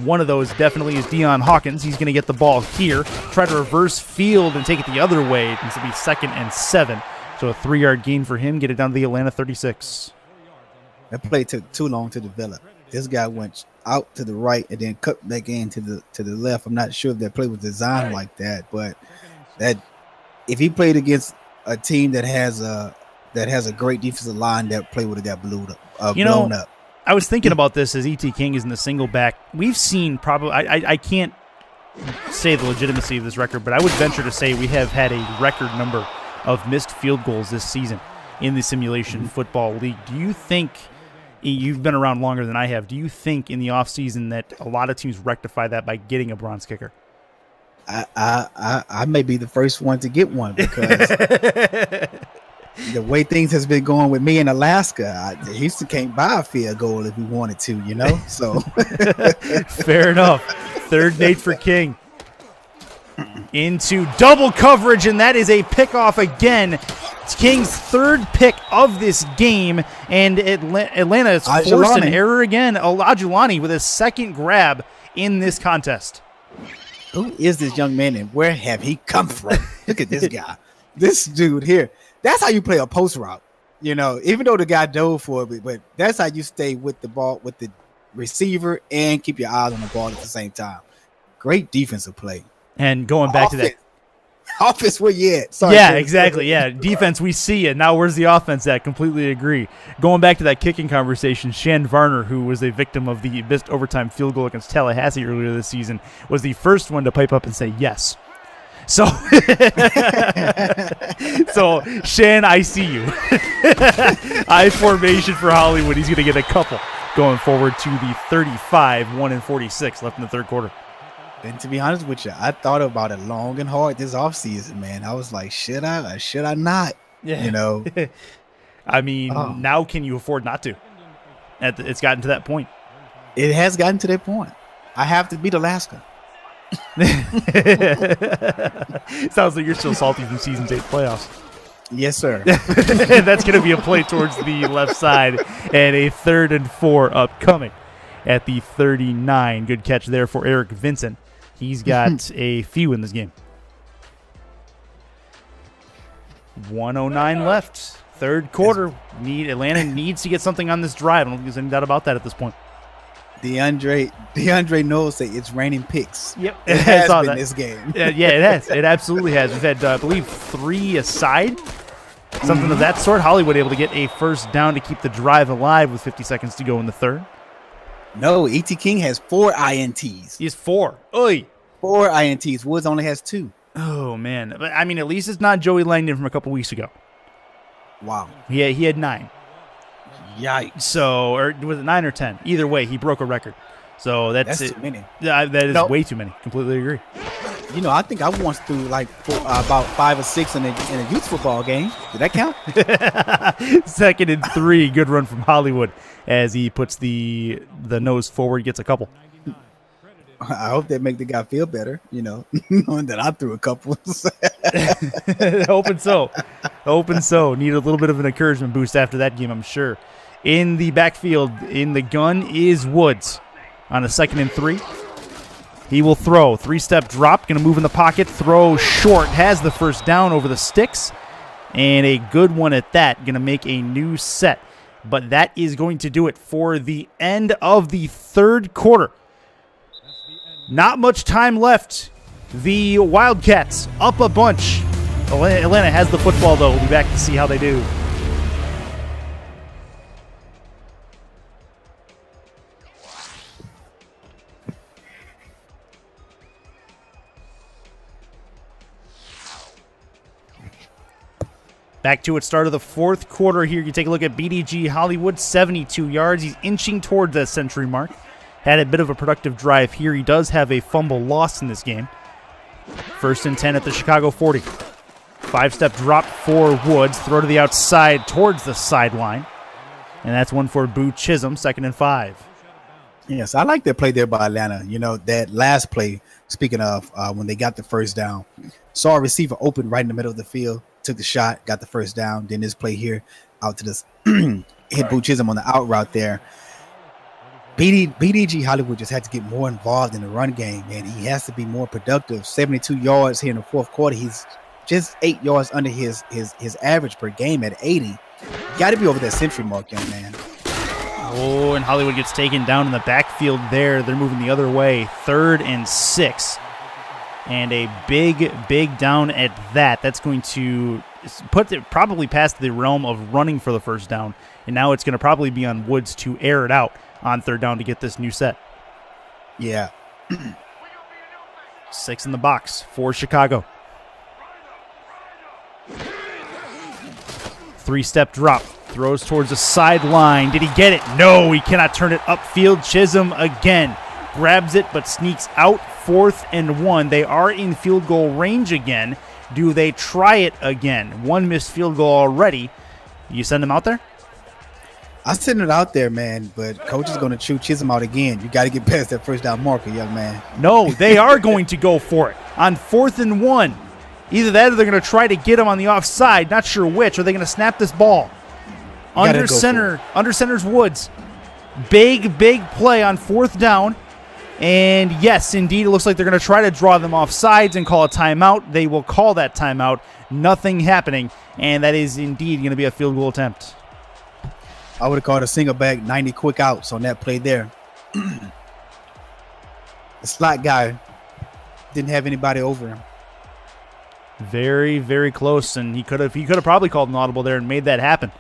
Speaker 1: One of those definitely is Deion Hawkins. He's going to get the ball here, try to reverse field and take it the other way. This will be 2nd and 7. So a 3-yard gain for him, get it down to the Atlanta 36.
Speaker 4: That play took too long to develop. This guy went out to the right and then cut back in to the left. I'm not sure if that play was designed like that, but that if he played against a team that has a great defensive line, that play would have got blown up.
Speaker 1: I was thinking about this as E.T. King is in the single back. We've seen probably, I can't say the legitimacy of this record, but I would venture to say we have had a record number of missed field goals this season in the simulation football league. Do you think, you've been around longer than I have, do you think in the offseason that a lot of teams rectify that by getting a bronze kicker?
Speaker 4: I may be the first one to get one because the way things has been going with me in Alaska, Houston can't buy a field goal if we wanted to, so.
Speaker 1: Fair enough. 3rd and 8 for King. Into double coverage, and that is a pickoff again. It's King's third pick of this game, and Atlanta has forced an error again. Olajulani with his second grab in this contest.
Speaker 4: Who is this young man and where have he come from? Look at this guy. This dude here. That's how you play a post route. You know, even though the guy dove for it, but that's how you stay with the ball, with the receiver, and keep your eyes on the ball at the same time. Great defensive play.
Speaker 1: And going back to that.
Speaker 4: Offense, where you at? Sorry,
Speaker 1: yeah, exactly. Yeah, defense, we see it. Now, where's the offense at? Completely agree. Going back to that kicking conversation, Shan Varner, who was a victim of the missed overtime field goal against Tallahassee earlier this season, was the first one to pipe up and say yes. So, Shan, I see you. I formation for Hollywood. He's going to get a couple going forward to the 35, 1-46 left in the third quarter.
Speaker 4: And to be honest with you, I thought about it long and hard this offseason, man. I was like, should I or should I not?
Speaker 1: Yeah.
Speaker 4: You know?
Speaker 1: I mean, now can you afford not to? It's gotten to that point.
Speaker 4: It has gotten to that point. I have to beat Alaska.
Speaker 1: Sounds like you're still salty from season 8 playoffs.
Speaker 4: Yes, sir.
Speaker 1: That's going to be a play towards the left side and a 3rd and 4 upcoming at the 39. Good catch there for Eric Vincent. He's got a few in this game. 1:09 left. Third quarter. Atlanta needs to get something on this drive. I don't think there's any doubt about that at this point. DeAndre knows that it's raining picks. Yep.
Speaker 4: It has been this game.
Speaker 1: Yeah, it has. It absolutely has. We've had, I believe, 3 aside. Something of that sort. Hollywood able to get a first down to keep the drive alive with 50 seconds to go in the third.
Speaker 4: No, E.T. King has 4 INTs.
Speaker 1: He has 4. Oy.
Speaker 4: 4 INTs. Woods only has 2.
Speaker 1: Oh, man. But, I mean, at least it's not Joey Langdon from a couple weeks ago.
Speaker 4: Wow.
Speaker 1: He had 9.
Speaker 4: Yikes.
Speaker 1: So, or was it 9 or 10? Either way, he broke a record. So that's
Speaker 4: too many.
Speaker 1: Yeah, that is way too many. Completely agree.
Speaker 4: You know, I think I once threw like about 5 or 6 in a youth football game. Did that count?
Speaker 1: 2nd and 3. Good run from Hollywood as he puts the nose forward, gets a couple.
Speaker 4: I hope that make the guy feel better, you know, knowing that I threw a couple.
Speaker 1: Hoping so. Need a little bit of an encouragement boost after that game, I'm sure. In the backfield, in the gun, is Woods on a 2nd and 3. He will throw. 3-step drop, going to move in the pocket, throw short, has the first down over the sticks, and a good one at that. Going to make a new set. But that is going to do it for the end of the third quarter. Not much time left. The Wildcats up a bunch. Atlanta has the football, though. We'll be back to see how they do. Back to it, start of the fourth quarter here. You take a look at BDG Hollywood, 72 yards. He's inching toward the century mark. Had a bit of a productive drive here. He does have a fumble lost in this game. 1st and 10 at the Chicago 40. 5-step drop for Woods. Throw to the outside towards the sideline. And that's one for Boo Chisholm, 2nd and 5.
Speaker 4: Yes, I like that play there by Atlanta. You know, that last play, speaking of when they got the first down, saw a receiver open right in the middle of the field, took the shot, got the first down. Then this play here out to this, hit Boo Chisholm on the out route there. BDG Hollywood just had to get more involved in the run game, man. He has to be more productive. 72 yards here in the fourth quarter. He's just 8 yards under his average per game at 80. Got to be over that century mark, young man.
Speaker 1: Oh, and Hollywood gets taken down in the backfield there. They're moving the other way. 3rd and 6. And a big down at that. That's going to put it probably past the realm of running for the first down. And now it's going to probably be on Woods to air it out on 3rd down to get this new set.
Speaker 4: Yeah.
Speaker 1: 6 in the box for Chicago. 3-step drop. Throws towards the sideline. Did he get it? No, he cannot turn it upfield. Chisholm again grabs it but sneaks out. 4th and 1. They are in field goal range again. Do they try it again? 1 missed field goal already. You send him out there?
Speaker 4: I send it out there, man, but coach is going to chew Chisholm out again. You got to get past that first down marker, young man.
Speaker 1: No, they are going to go for it on 4th and 1. Either that or they're going to try to get him on the offside. Not sure which. Are they going to snap this ball? Under center's Woods. Big play on 4th down. And yes, indeed, it looks like they're going to try to draw them off sides and call a timeout. They will call that timeout. Nothing happening. And that is indeed going to be a field goal attempt.
Speaker 4: I would have called a single back 90 quick outs on that play there. The slot guy didn't have anybody over him.
Speaker 1: Very close, and he could have probably called an audible there and made that happen.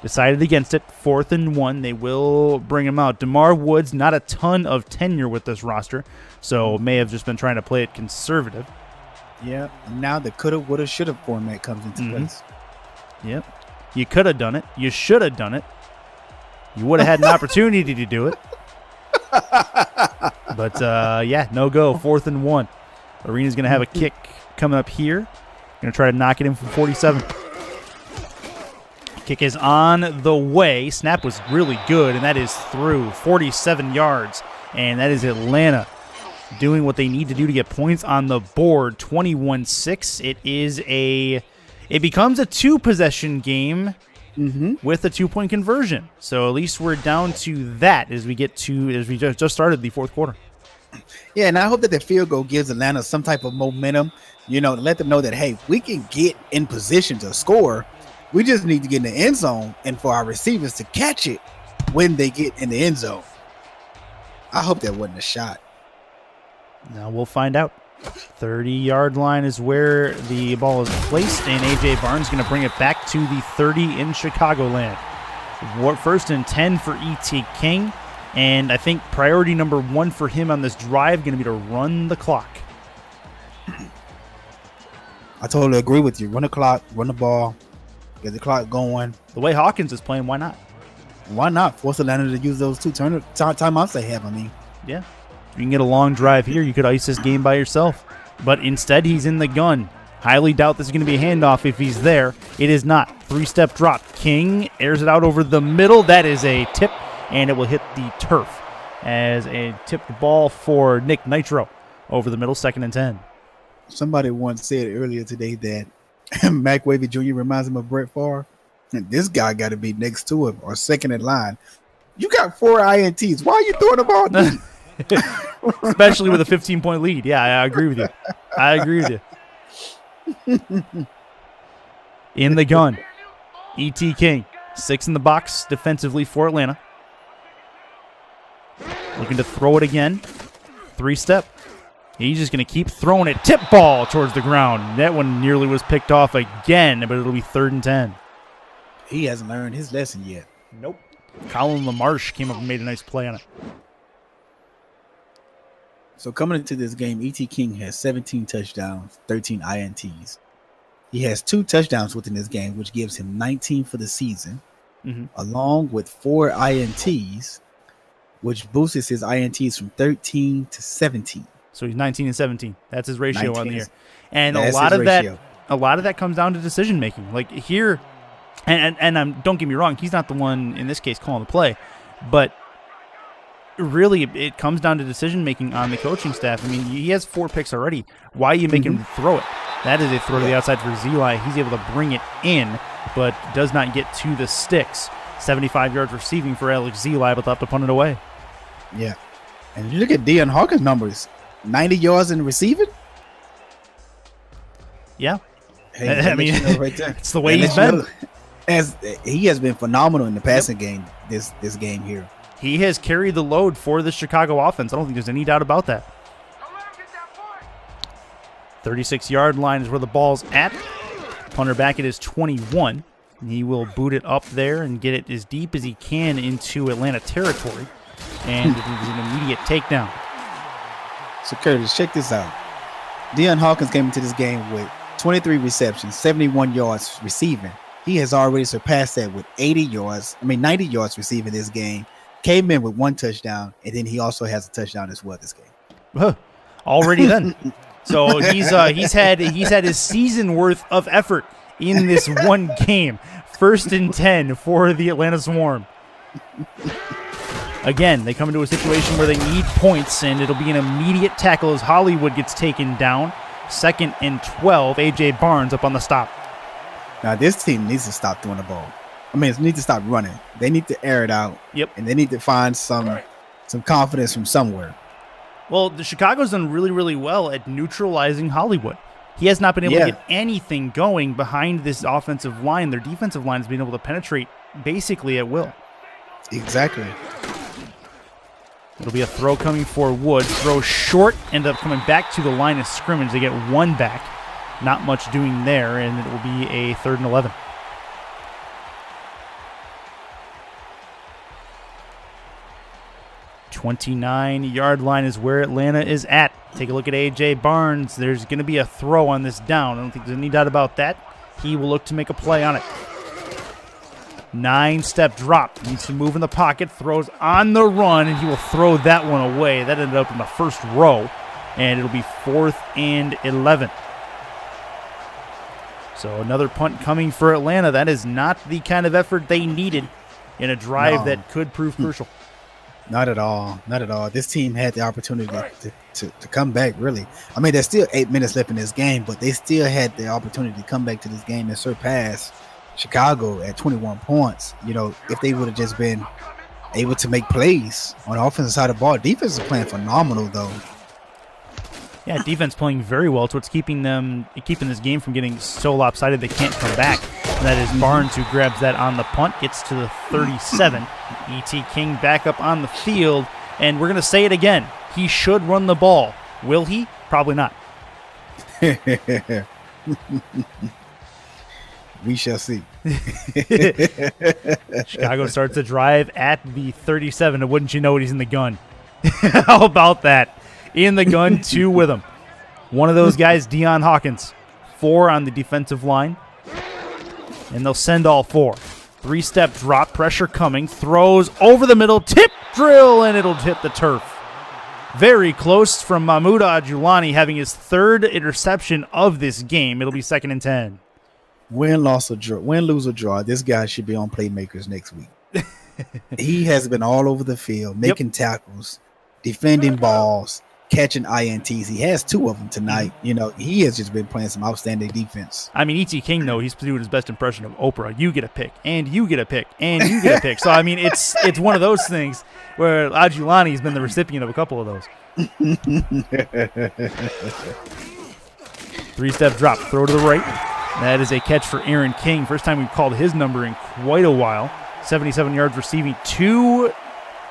Speaker 1: Decided against it. 4th and 1. They will bring him out. DeMar Woods, not a ton of tenure with this roster, so may have just been trying to play it conservative.
Speaker 4: Yeah, and now the coulda, woulda, shoulda format comes into place.
Speaker 1: Yep. You could have done it. You should have done it. You would have had an opportunity to do it. But, yeah, no go. 4th and 1. Arena's going to have a kick coming up here. Going to try to knock it in from 47. Kick is on the way. Snap was really good, and that is through 47 yards. And that is Atlanta doing what they need to do to get points on the board. 21-6. It becomes a 2-possession game with a 2-point conversion. So at least we're down to that as we just started the 4th quarter.
Speaker 4: Yeah, and I hope that the field goal gives Atlanta some type of momentum, to let them know that, hey, we can get in position to score. We just need to get in the end zone and for our receivers to catch it when they get in the end zone. I hope that wasn't a shot.
Speaker 1: Now we'll find out. 30-yard line is where the ball is placed, and A.J. Barnes going to bring it back to the 30 in Chicagoland. 1st and 10 for E.T. King, and I think priority number 1 for him on this drive going to be to run the clock.
Speaker 4: I totally agree with you. Run the clock, run the ball, get the clock going.
Speaker 1: The way Hawkins is playing, why not?
Speaker 4: Why not? Force Atlanta to use those 2 timeouts they have,
Speaker 1: Yeah. If you can get a long drive here, you could ice this game by yourself. But instead, he's in the gun. Highly doubt this is going to be a handoff if he's there. It is not. 3-step drop. King airs it out over the middle. That is a tip, and it will hit the turf as a tipped ball for Nick Nitro over the middle, 2nd and 10.
Speaker 4: Somebody once said earlier today that Mac Wavy Jr. reminds him of Brett Favre. And this guy got to be next to him or second in line. You got 4 INTs. Why are you throwing the ball deep?
Speaker 1: Especially with a 15-point lead. Yeah, I agree with you. In the gun, E.T. King, 6 in the box defensively for Atlanta. Looking to throw it again. 3-step. He's just going to keep throwing it. Tip ball towards the ground. That one nearly was picked off again, but it'll be 3rd and 10.
Speaker 4: He hasn't learned his lesson yet.
Speaker 1: Nope. Colin LaMarche came up and made a nice play on it.
Speaker 4: So coming into this game, E.T. King has 17 touchdowns, 13 INTs. He has 2 touchdowns within this game, which gives him 19 for the season, along with 4 INTs, which boosts his INTs from 13 to 17.
Speaker 1: So he's 19 and 17. That's his ratio on the year. And
Speaker 4: a
Speaker 1: lot of that comes down to decision making. Like here, and don't get me wrong, he's not the one in this case calling the play, but really it comes down to decision making on the coaching staff. I mean, he has 4 picks already. Why are you making him throw it? That is a throw to the outside for Zeli. He's able to bring it in, but does not get to the sticks. 75 yards receiving for Alex Zeli, but left to punt it away.
Speaker 4: Yeah. And you look at Deion Hawkins' numbers. 90 yards in receiving?
Speaker 1: Yeah.
Speaker 4: Hey,
Speaker 1: I mean,
Speaker 4: right there.
Speaker 1: It's the way he's been.
Speaker 4: As he has been phenomenal in the passing game this game here.
Speaker 1: He has carried the load for the Chicago offense. I don't think there's any doubt about that. 36-yard line is where the ball's at. Punter back at his 21. He will boot it up there and get it as deep as he can into Atlanta territory. And it is an immediate takedown.
Speaker 4: So, Curtis, check this out. Deion Hawkins came into this game with 23 receptions, 71 yards receiving. He has already surpassed that with 90 yards receiving this game. Came in with 1 touchdown, and then he also has a touchdown as well this game.
Speaker 1: Already then. So he's had his season worth of effort in this one game. 1st and 10 for the Atlanta Swarm. Again, they come into a situation where they need points, and it'll be an immediate tackle as Hollywood gets taken down. 2nd and 12. A.J. Barnes up on the stop.
Speaker 4: Now, this team needs to stop throwing the ball. I mean, they need to stop running. They need to air it out.
Speaker 1: Yep.
Speaker 4: And they need to find some confidence from somewhere.
Speaker 1: Well, the Chicago's done really, really well at neutralizing Hollywood. He has not been able to get anything going behind this offensive line. Their defensive line has been able to penetrate basically at will.
Speaker 4: Exactly.
Speaker 1: It'll be a throw coming for Wood. Throw short, end up coming back to the line of scrimmage. They get one back. Not much doing there, and it will be a 3rd and 11. $29-yard line is where Atlanta is at. Take a look at A.J. Barnes. There's going to be a throw on this down. I don't think there's any doubt about that. He will look to make a play on it. 9-step drop. Needs to move in the pocket. Throws on the run, and he will throw that one away. That ended up in the first row, and it'll be 4th and 11. So another punt coming for Atlanta. That is not the kind of effort they needed in a drive that could prove crucial.
Speaker 4: Not at all. Not at all. This team had the opportunity to come back, really. I mean, there's still 8 minutes left in this game, but they still had the opportunity to come back to this game and surpass Chicago at 21 points. You know, if they would have just been able to make plays on the offensive side of the ball. Defense is playing phenomenal, though.
Speaker 1: Yeah, defense playing very well. It's what's keeping this game from getting so lopsided they can't come back. And that is Barnes who grabs that on the punt, gets to the 37. E.T. King back up on the field, and we're going to say it again. He should run the ball. Will he? Probably not.
Speaker 4: We shall see.
Speaker 1: Chicago starts a drive at the 37, and wouldn't you know it, he's in the gun. How about that? In the gun, 2 with him. One of those guys, Deion Hawkins. 4 on the defensive line. And they'll send all 4. 3-step drop, pressure coming, throws over the middle, tip drill, and it'll hit the turf. Very close from Mahmoud Ajulani, having his 3rd interception of this game. It'll be 2nd and 10.
Speaker 4: Win, lose, or draw, this guy should be on Playmakers next week. He has been all over the field, making tackles, defending balls, catching INTs. He has 2 of them tonight. You know, he has just been playing some outstanding defense.
Speaker 1: I mean, E.T. King, though, he's doing his best impression of Oprah. You get a pick, and you get a pick, and you get a pick. So, I mean, it's one of those things where Ajulani's been the recipient of a couple of those. 3-step drop, throw to the right. That is a catch for Aaron King. First time we've called his number in quite a while. 77 yards receiving, 2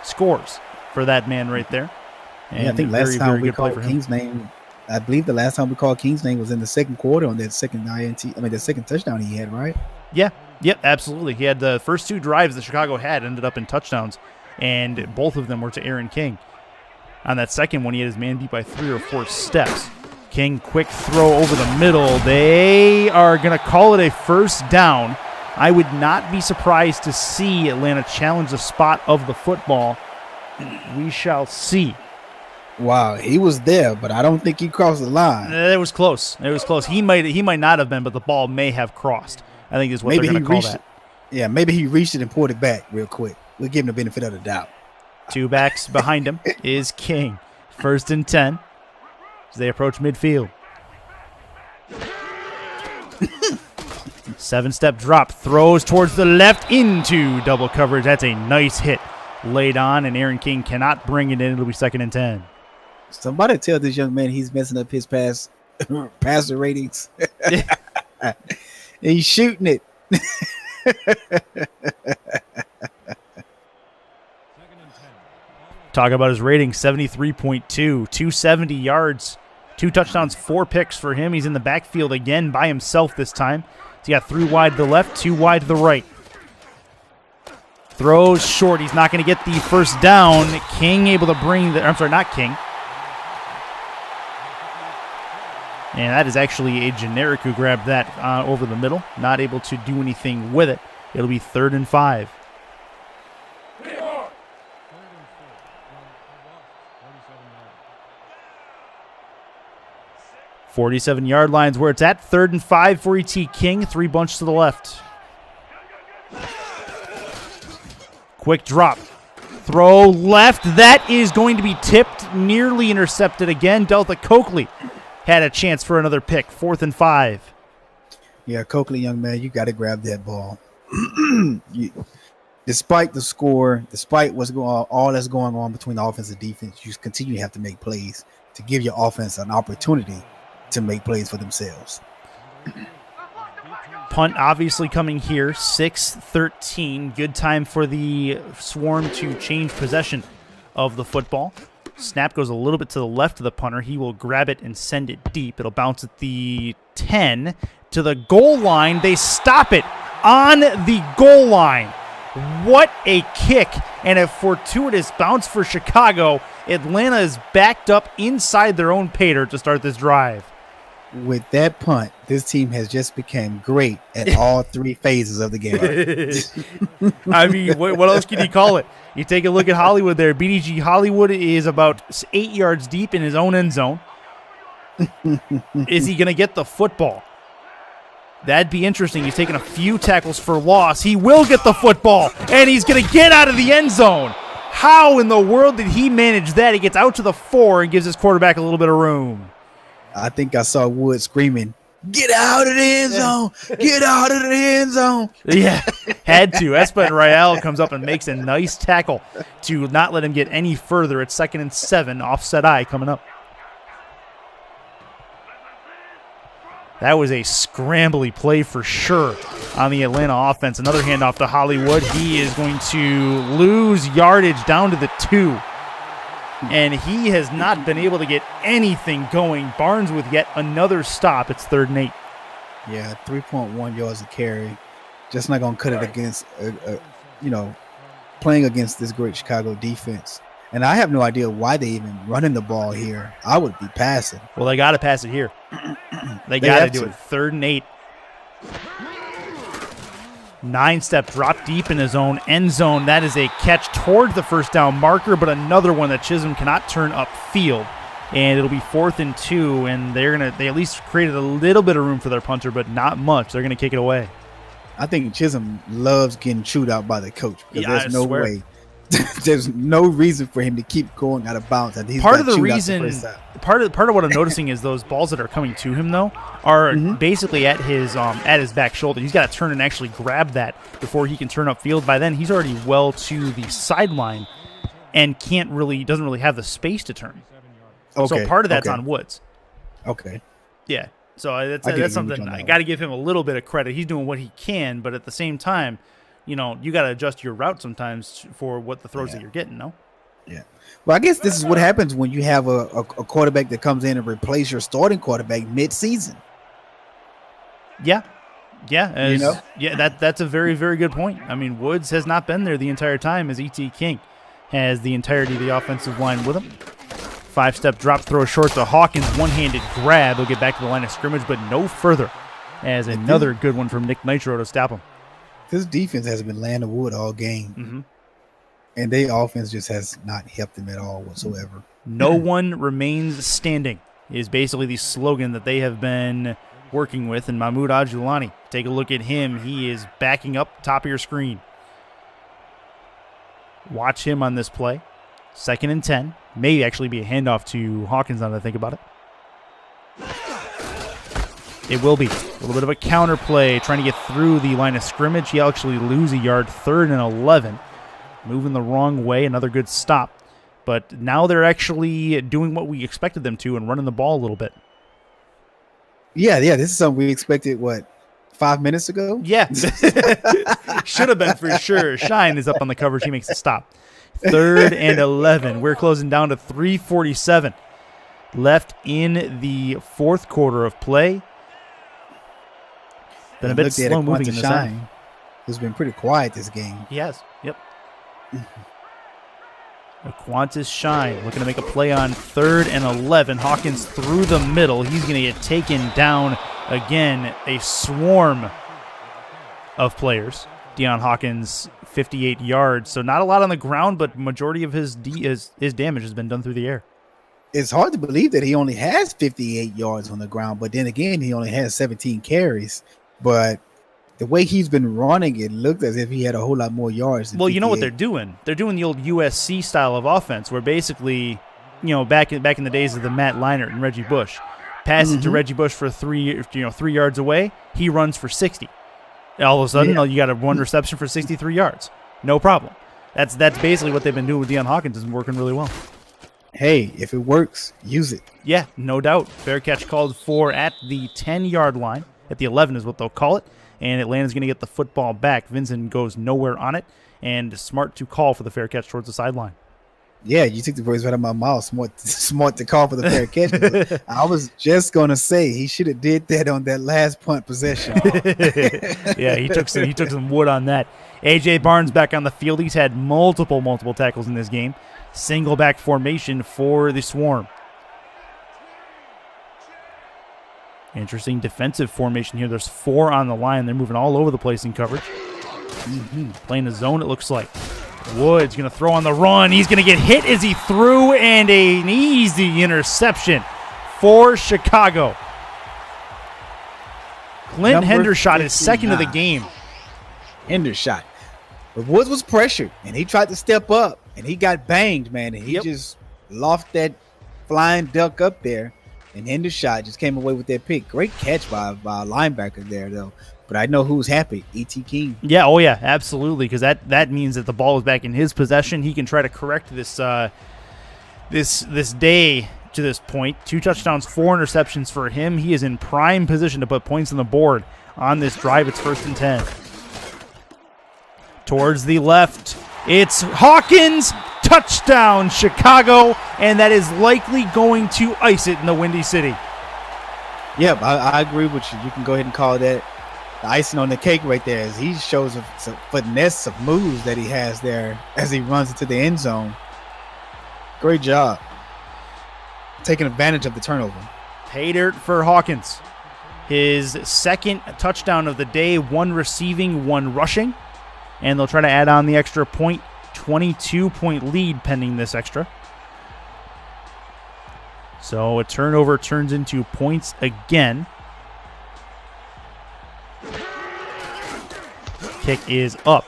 Speaker 1: scores for that man right there. And
Speaker 4: I think last time we called King's name, I believe the last time we called King's name was in the 2nd quarter on that second the second touchdown he had, right?
Speaker 1: Yeah, yep, absolutely. He had the first 2 drives that Chicago had ended up in touchdowns, and both of them were to Aaron King. On that second one, he had his man beat by 3 or 4 steps. King, quick throw over the middle. They are going to call it a first down. I would not be surprised to see Atlanta challenge the spot of the football. We shall see.
Speaker 4: Wow, he was there, but I don't think he crossed the line.
Speaker 1: It was close. It was close. He might not have been, but the ball may have crossed. I think is what they're going to call that.
Speaker 4: Yeah, maybe he reached it and pulled it back real quick. We'll give him the benefit of the doubt.
Speaker 1: 2 backs behind him is King. 1st and 10 as they approach midfield. 7-step drop, throws towards the left into double coverage. That's a nice hit laid on, and Aaron King cannot bring it in. It'll be 2nd and 10.
Speaker 4: Somebody tell this young man he's messing up his passer ratings. He's shooting it.
Speaker 1: Talk about his rating, 73.2, 270 yards, 2 touchdowns, 4 picks for him. He's in the backfield again by himself this time. He's got 3 wide to the left, 2 wide to the right. Throws short. He's not going to get the first down. King able to bring the – I'm sorry, not King. And that is actually a generic who grabbed that over the middle. Not able to do anything with it. It'll be 3rd and 5. $47-yard lines where it's at. 3rd and 5 for E.T. King. 3 bunch to the left. Quick drop. Throw left. That is going to be tipped. Nearly intercepted again. Delta Coakley had a chance for another pick. 4th and 5.
Speaker 4: Yeah, Coakley, young man, you got to grab that ball. Despite the score, despite what's going on, all that's going on between the offense and defense, you continue to have to make plays to give your offense an opportunity to make plays for themselves.
Speaker 1: Punt obviously coming here, 6-13. Good time for the Swarm to change possession of the football. Snap goes a little bit to the left of the punter. He will grab it and send it deep. It'll bounce at the 10 to the goal line. They stop it on the goal line. What a kick and a fortuitous bounce for Chicago. Atlanta is backed up inside their own pay dirt to start this drive.
Speaker 4: With that punt, this team has just become great at all 3 phases of the game.
Speaker 1: I mean, what else can you call it? You take a look at Hollywood there. BDG Hollywood is about 8 yards deep in his own end zone. Is he going to get the football? That'd be interesting. He's taking a few tackles for loss. He will get the football, and he's going to get out of the end zone. How in the world did he manage that? He gets out to the 4 and gives his quarterback a little bit of room.
Speaker 4: I think I saw Wood screaming, "Get out of the end zone! Get out of the end zone!"
Speaker 1: Yeah, had to. Espen Royale comes up and makes a nice tackle to not let him get any further. It's 2nd and 7, offset I coming up. That was a scrambly play for sure on the Atlanta offense. Another handoff to Hollywood. He is going to lose yardage down to the 2. And he has not been able to get anything going. Barnes with yet another stop. It's 3rd and 8.
Speaker 4: Yeah, 3.1 yards a carry. Just not going to cut it against, playing against this great Chicago defense. And I have no idea why they even running the ball here. I would be passing.
Speaker 1: Well, they got to pass it here. They got to do it. 3rd and 8. 9-step drop deep in his own end zone. That is a catch toward the first down marker, but another one that Chisholm cannot turn upfield. And it'll be 4th and 2, and they at least created a little bit of room for their punter, but not much. They're going to kick it away.
Speaker 4: I think Chisholm loves getting chewed out by the coach because there's no
Speaker 1: swear.
Speaker 4: way. There's no reason for him to keep going out of bounds. And he's
Speaker 1: Part of what I'm noticing is those balls that are coming to him though are basically at his back shoulder. He's got to turn and actually grab that before he can turn upfield. By then, he's already well to the sideline and doesn't really have the space to turn.
Speaker 4: Okay.
Speaker 1: So part of that's on Woods.
Speaker 4: Okay.
Speaker 1: Yeah. So that's something I got to give him a little bit of credit. He's doing what he can, but at the same time, you got to adjust your route sometimes for what the throws that you're getting, no?
Speaker 4: Yeah. Well, I guess this is what happens when you have a quarterback that comes in and replaces your starting quarterback mid-season.
Speaker 1: Yeah. Yeah. That's a very, very good point. I mean, Woods has not been there the entire time as E.T. King has the entirety of the offensive line with him. 5-step drop throw short to Hawkins. One-handed grab. He'll get back to the line of scrimmage, but no further as another good one from Nick Nitro to stop him.
Speaker 4: This defense has been laying the wood all game, and their offense just has not helped them at all whatsoever.
Speaker 1: No one remains standing is basically the slogan that they have been working with. And Mahmoud Ajulani, take a look at him. He is backing up top of your screen. Watch him on this play. 2nd and 10. May actually be a handoff to Hawkins now that I think about it. It will be a little bit of a counter play, trying to get through the line of scrimmage. He'll actually lose a yard, 3rd and 11. Moving the wrong way, another good stop. But now they're actually doing what we expected them to and running the ball a little bit.
Speaker 4: Yeah, this is something we expected, 5 minutes ago?
Speaker 1: Yeah. Should have been for sure. Shine is up on the coverage. He makes a stop. 3rd and 11. We're closing down to 3:47 left in the 4th quarter of play. Been a bit slow moving in the Shine.
Speaker 4: It's been pretty quiet this game.
Speaker 1: He has. Yep. Qantas Shine looking to make a play on 3rd and 11. Hawkins through the middle. He's going to get taken down again. A swarm of players. Deion Hawkins, 58 yards. So not a lot on the ground, but majority of his damage has been done through the air.
Speaker 4: It's hard to believe that he only has 58 yards on the ground, but then again, he only has 17 carries. But the way he's been running, it looked as if he had a whole lot more yards.
Speaker 1: Well, you know what they're doing? They're doing the old USC style of offense where basically, back in the days of the Matt Leinart and Reggie Bush, Pass it to Reggie Bush for 3 yards away. He runs for 60. All of a sudden, you got a 1 reception for 63 yards. No problem. That's basically what they've been doing with Deion Hawkins. It's been working really well.
Speaker 4: Hey, if it works, use it.
Speaker 1: Yeah, no doubt. Fair catch called for at the 10-yard line. At the 11 is what they'll call it. And Atlanta's going to get the football back. Vincent goes nowhere on it. And smart to call for the fair catch towards the sideline.
Speaker 4: Yeah, you took the words right out of my mouth. Smart to call for the fair catch. I was just going to say he should have did that on that last punt possession.
Speaker 1: Yeah, he took some wood on that. A.J. Barnes back on the field. He's had multiple tackles in this game. Single back formation for the Swarm. Interesting defensive formation here. There's 4 on the line. They're moving all over the place in coverage. Playing the zone, it looks like. Woods going to throw on the run. He's going to get hit as he threw, and an easy interception for Chicago. Clint Hendershot is second of the game.
Speaker 4: Hendershot. But Woods was pressured, and he tried to step up, and he got banged, man. And he just lost that flying duck up there, and Hendershot just came away with that pick. Great catch by a linebacker there, though. But I know who's happy, E.T. King.
Speaker 1: Yeah, oh yeah, absolutely, because that means that the ball is back in his possession. He can try to correct this day to this point. 2 touchdowns, 4 interceptions for him. He is in prime position to put points on the board on this drive. It's 1st and 10. Towards the left, it's Hawkins. Touchdown, Chicago, and that is likely going to ice it in the Windy City.
Speaker 4: Yep, I agree with you. You can go ahead and call that the icing on the cake right there, as he shows a finesse of moves that he has there as he runs into the end zone. Great job. Taking advantage of the turnover.
Speaker 1: Pay dirt for Hawkins. His second touchdown of the day, 1 receiving, 1 rushing. And they'll try to add on the extra point. 22-point lead pending this extra. So a turnover turns into points again. Kick is up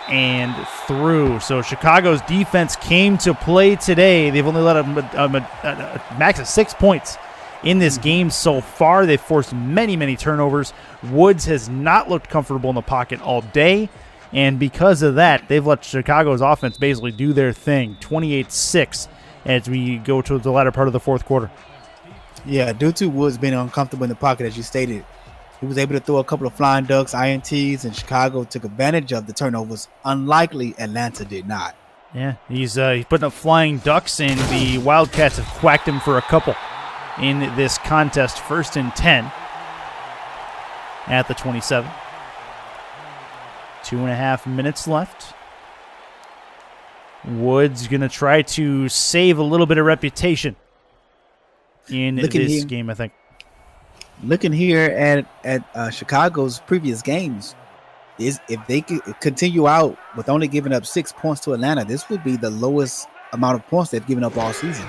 Speaker 1: and through. So Chicago's defense came to play today. They've only let a max of 6 points in this game so far. They've forced many turnovers. Woods has not looked comfortable in the pocket all day. And because of that, they've let Chicago's offense basically do their thing. 28-6 as we go to the latter part of the 4th quarter.
Speaker 4: Yeah, due to Woods being uncomfortable in the pocket, as you stated, he was able to throw a couple of flying ducks, INTs, and Chicago took advantage of the turnovers. Unlikely, Atlanta did not.
Speaker 1: Yeah, he's putting up flying ducks, and the Wildcats have quacked him for a couple in this contest. 1st and 10 at the 27. 2.5 minutes left. Woods going to try to save a little bit of reputation in this game, I think.
Speaker 4: Looking here at Chicago's previous games, if they could continue out with only giving up 6 points to Atlanta, this would be the lowest amount of points they've given up all season.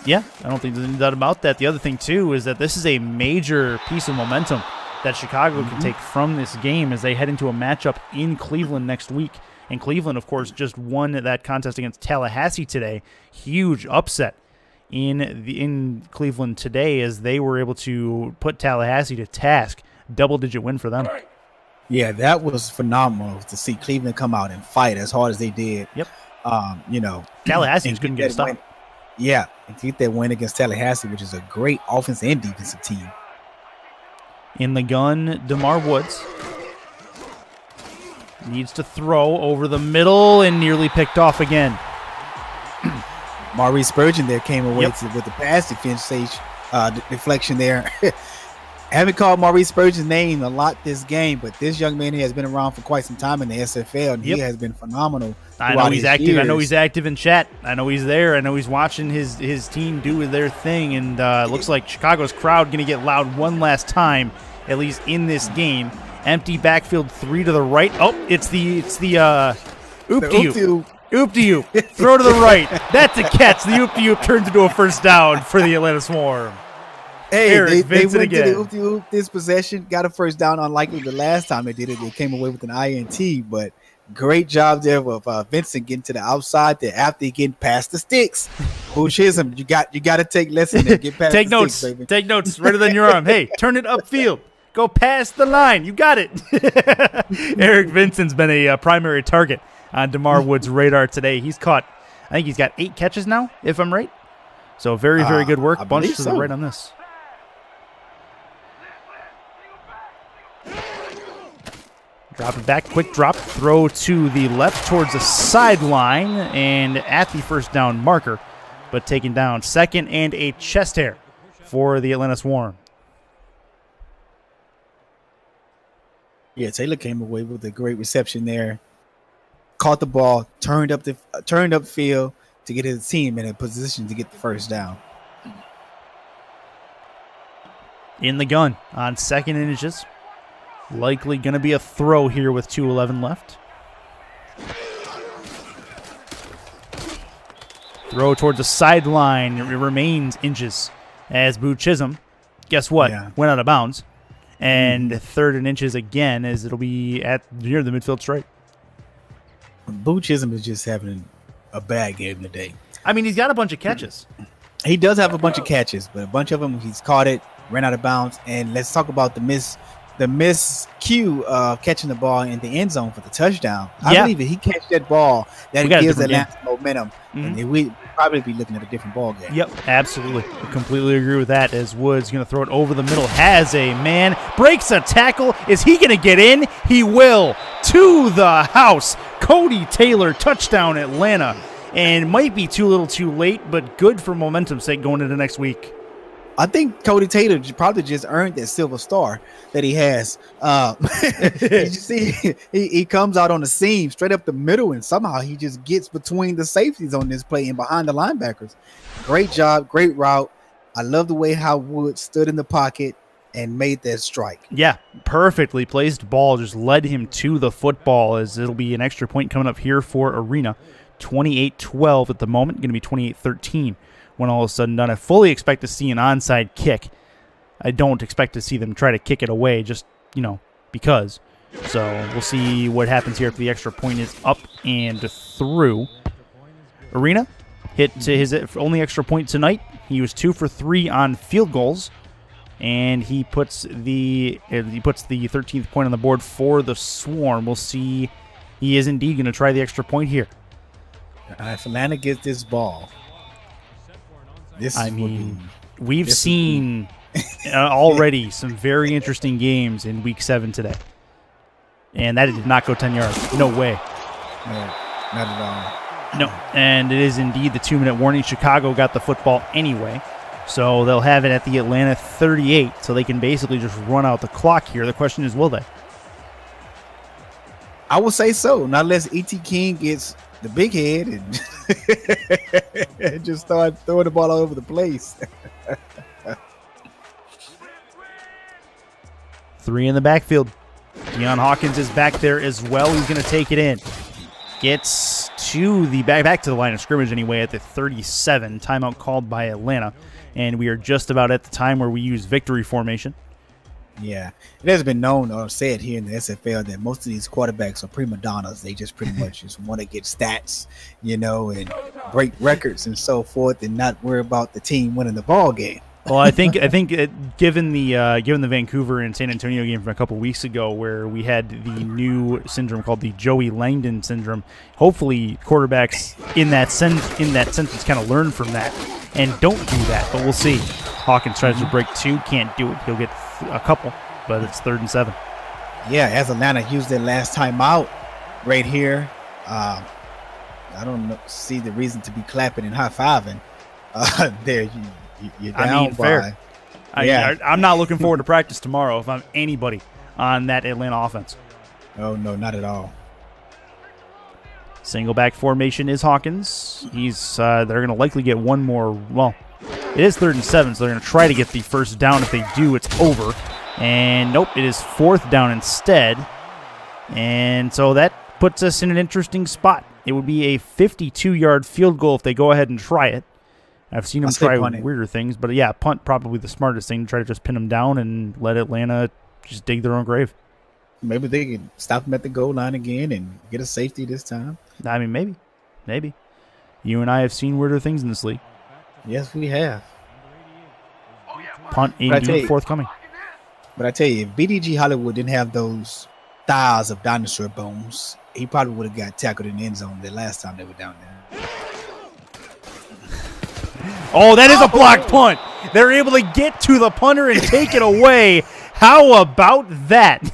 Speaker 1: Yeah, I don't think there's any doubt about that. The other thing, too, is that this is a major piece of momentum that Chicago can take from this game as they head into a matchup in Cleveland next week. And Cleveland, of course, just won that contest against Tallahassee today. Huge upset in Cleveland today as they were able to put Tallahassee to task. Double-digit win for them.
Speaker 4: Yeah, that was phenomenal to see Cleveland come out and fight as hard as they did.
Speaker 1: Yep.
Speaker 4: Tallahassee
Speaker 1: couldn't get a stop.
Speaker 4: Yeah, and to get that win against Tallahassee, which is a great offensive and defensive team.
Speaker 1: In the gun, DeMar Woods needs to throw over the middle and nearly picked off again.
Speaker 4: Maurice Spurgeon there came away with the pass deflection there. I haven't called Maurice Spurgeon's name a lot this game, but this young man has been around for quite some time in the SFL, and he has been phenomenal.
Speaker 1: I know he's active. Years. I know he's active in chat. I know he's there. I know he's watching his team do their thing, and it looks like Chicago's crowd going to get loud one last time, at least in this game. Empty backfield, 3 to the right. Oh, it's the oop to you. Oop to you. Throw to the right. That's a catch. The oop to you turns into a first down for the Atlanta Swarm.
Speaker 4: Hey, they went again to the oop-de-oop this possession, got a first down. Unlikely the last time they did it, they came away with an INT, but Great job there with Vincent getting to the outside there after he getting past the sticks. Boo Chisholm, you got to take lessons there. Get past
Speaker 1: Take
Speaker 4: the
Speaker 1: notes.
Speaker 4: sticks, baby.
Speaker 1: Take notes. Right than your arm. Hey, turn it upfield. Go past the line. You got it. Eric Vincent's been a primary target on DeMar Wood's radar today. He's caught, I think he's got 8 catches now, if I'm right. So very, very good work.
Speaker 4: I
Speaker 1: Bunch
Speaker 4: believe
Speaker 1: to the
Speaker 4: so.
Speaker 1: right on this. Drop it back, quick drop, throw to the left towards the sideline, and at the first down marker, but taken down. Second and a chest hair for the Atlanta Swarm.
Speaker 4: Yeah, Taylor came away with a great reception there. Caught the ball, turned up field to get his team in a position to get the first down.
Speaker 1: In the gun on 2nd and inches. Likely going to be a throw here with 2:11 left. Throw towards the sideline. It remains inches as Boo Chisholm, guess what, went out of bounds. And 3rd and inches again as it'll be at near the midfield straight.
Speaker 4: Boo Chisholm is just having a bad game today.
Speaker 1: I mean, he's got a bunch of catches.
Speaker 4: He does have a bunch of catches, but a bunch of them he's caught it, ran out of bounds. And let's talk about the miscue of catching the ball in the end zone for the touchdown. I believe if he catch that ball, that gives Atlanta momentum, and we'd probably be looking at a different ball game.
Speaker 1: Yep, absolutely. I completely agree with that as Woods going to throw it over the middle. Has a man. Breaks a tackle. Is he going to get in? He will. To the house. Cody Taylor, touchdown Atlanta. And might be too little too late, but good for momentum's sake going into next week.
Speaker 4: I think Cody Taylor probably just earned that silver star that he has. You see, he comes out on the seam straight up the middle, and somehow he just gets between the safeties on this play and behind the linebackers. Great job, great route. I love the way how Wood stood in the pocket and made that strike.
Speaker 1: Yeah, perfectly placed ball just led him to the football as it'll be an extra point coming up here for Arena. 28-12 at the moment, going to be 28-13. When all is said and done, I fully expect to see an onside kick. I don't expect to see them try to kick it away just, because. So we'll see what happens here if the extra point is up and through. Arena hit to his only extra point tonight. He was 2 for 3 on field goals, and he puts the 13th point on the board for the Swarm. We'll see. He is indeed going to try the extra point here.
Speaker 4: If Atlanta gets this ball,
Speaker 1: we've seen already some very interesting games in Week 7 today. And that did not go 10 yards. No way.
Speaker 4: No, not at all.
Speaker 1: No, and it is indeed the 2-minute warning. Chicago got the football anyway, so they'll have it at the Atlanta 38, so they can basically just run out the clock here. The question is, will they?
Speaker 4: I would say so, not unless E.T. King gets the big head and just start throwing the ball all over the place.
Speaker 1: 3 in the backfield. Deion Hawkins is back there as well. He's going to take it in. Gets to the back to the line of scrimmage anyway at the 37. Timeout called by Atlanta. And we are just about at the time where we use victory formation.
Speaker 4: Yeah, it has been known or said here in the SFL that most of these quarterbacks are prima donnas. They just pretty much just want to get stats, and break records and so forth, and not worry about the team winning the ball game.
Speaker 1: Well, I think given the Vancouver and San Antonio game from a couple weeks ago, where we had the new syndrome called the Joey Langdon syndrome, hopefully quarterbacks in that sentence kind of learn from that and don't do that. But we'll see. Hawkins tries to break 2, can't do it. He'll get a couple, but it's 3rd and 7.
Speaker 4: Yeah, as Atlanta used their last time out right here, I don't see the reason to be clapping and high-fiving. There, you're down
Speaker 1: fair.
Speaker 4: Yeah.
Speaker 1: I'm not looking forward to practice tomorrow if I'm anybody on that Atlanta offense.
Speaker 4: Oh, no, not at all.
Speaker 1: Single back formation is Hawkins. They're going to likely get one more. Well, it is 3rd and 7, so they're going to try to get the first down. If they do, it's over. And nope, it is 4th down instead. And so that puts us in an interesting spot. It would be a 52-yard field goal if they go ahead and try it. I've seen them try weirder things, but yeah, punt probably the smartest thing to try to just pin them down and let Atlanta just dig their own grave.
Speaker 4: Maybe they can stop him at the goal line again and get a safety this time.
Speaker 1: I mean, maybe. You and I have seen weirder things in this league.
Speaker 4: Yes, we have.
Speaker 1: Punt indeed forthcoming.
Speaker 4: But I tell you, if BDG Hollywood didn't have those thighs of dinosaur bones, he probably would have got tackled in the end zone the last time they were down there.
Speaker 1: Oh, that is a blocked punt. They're able to get to the punter and take it away. How about that?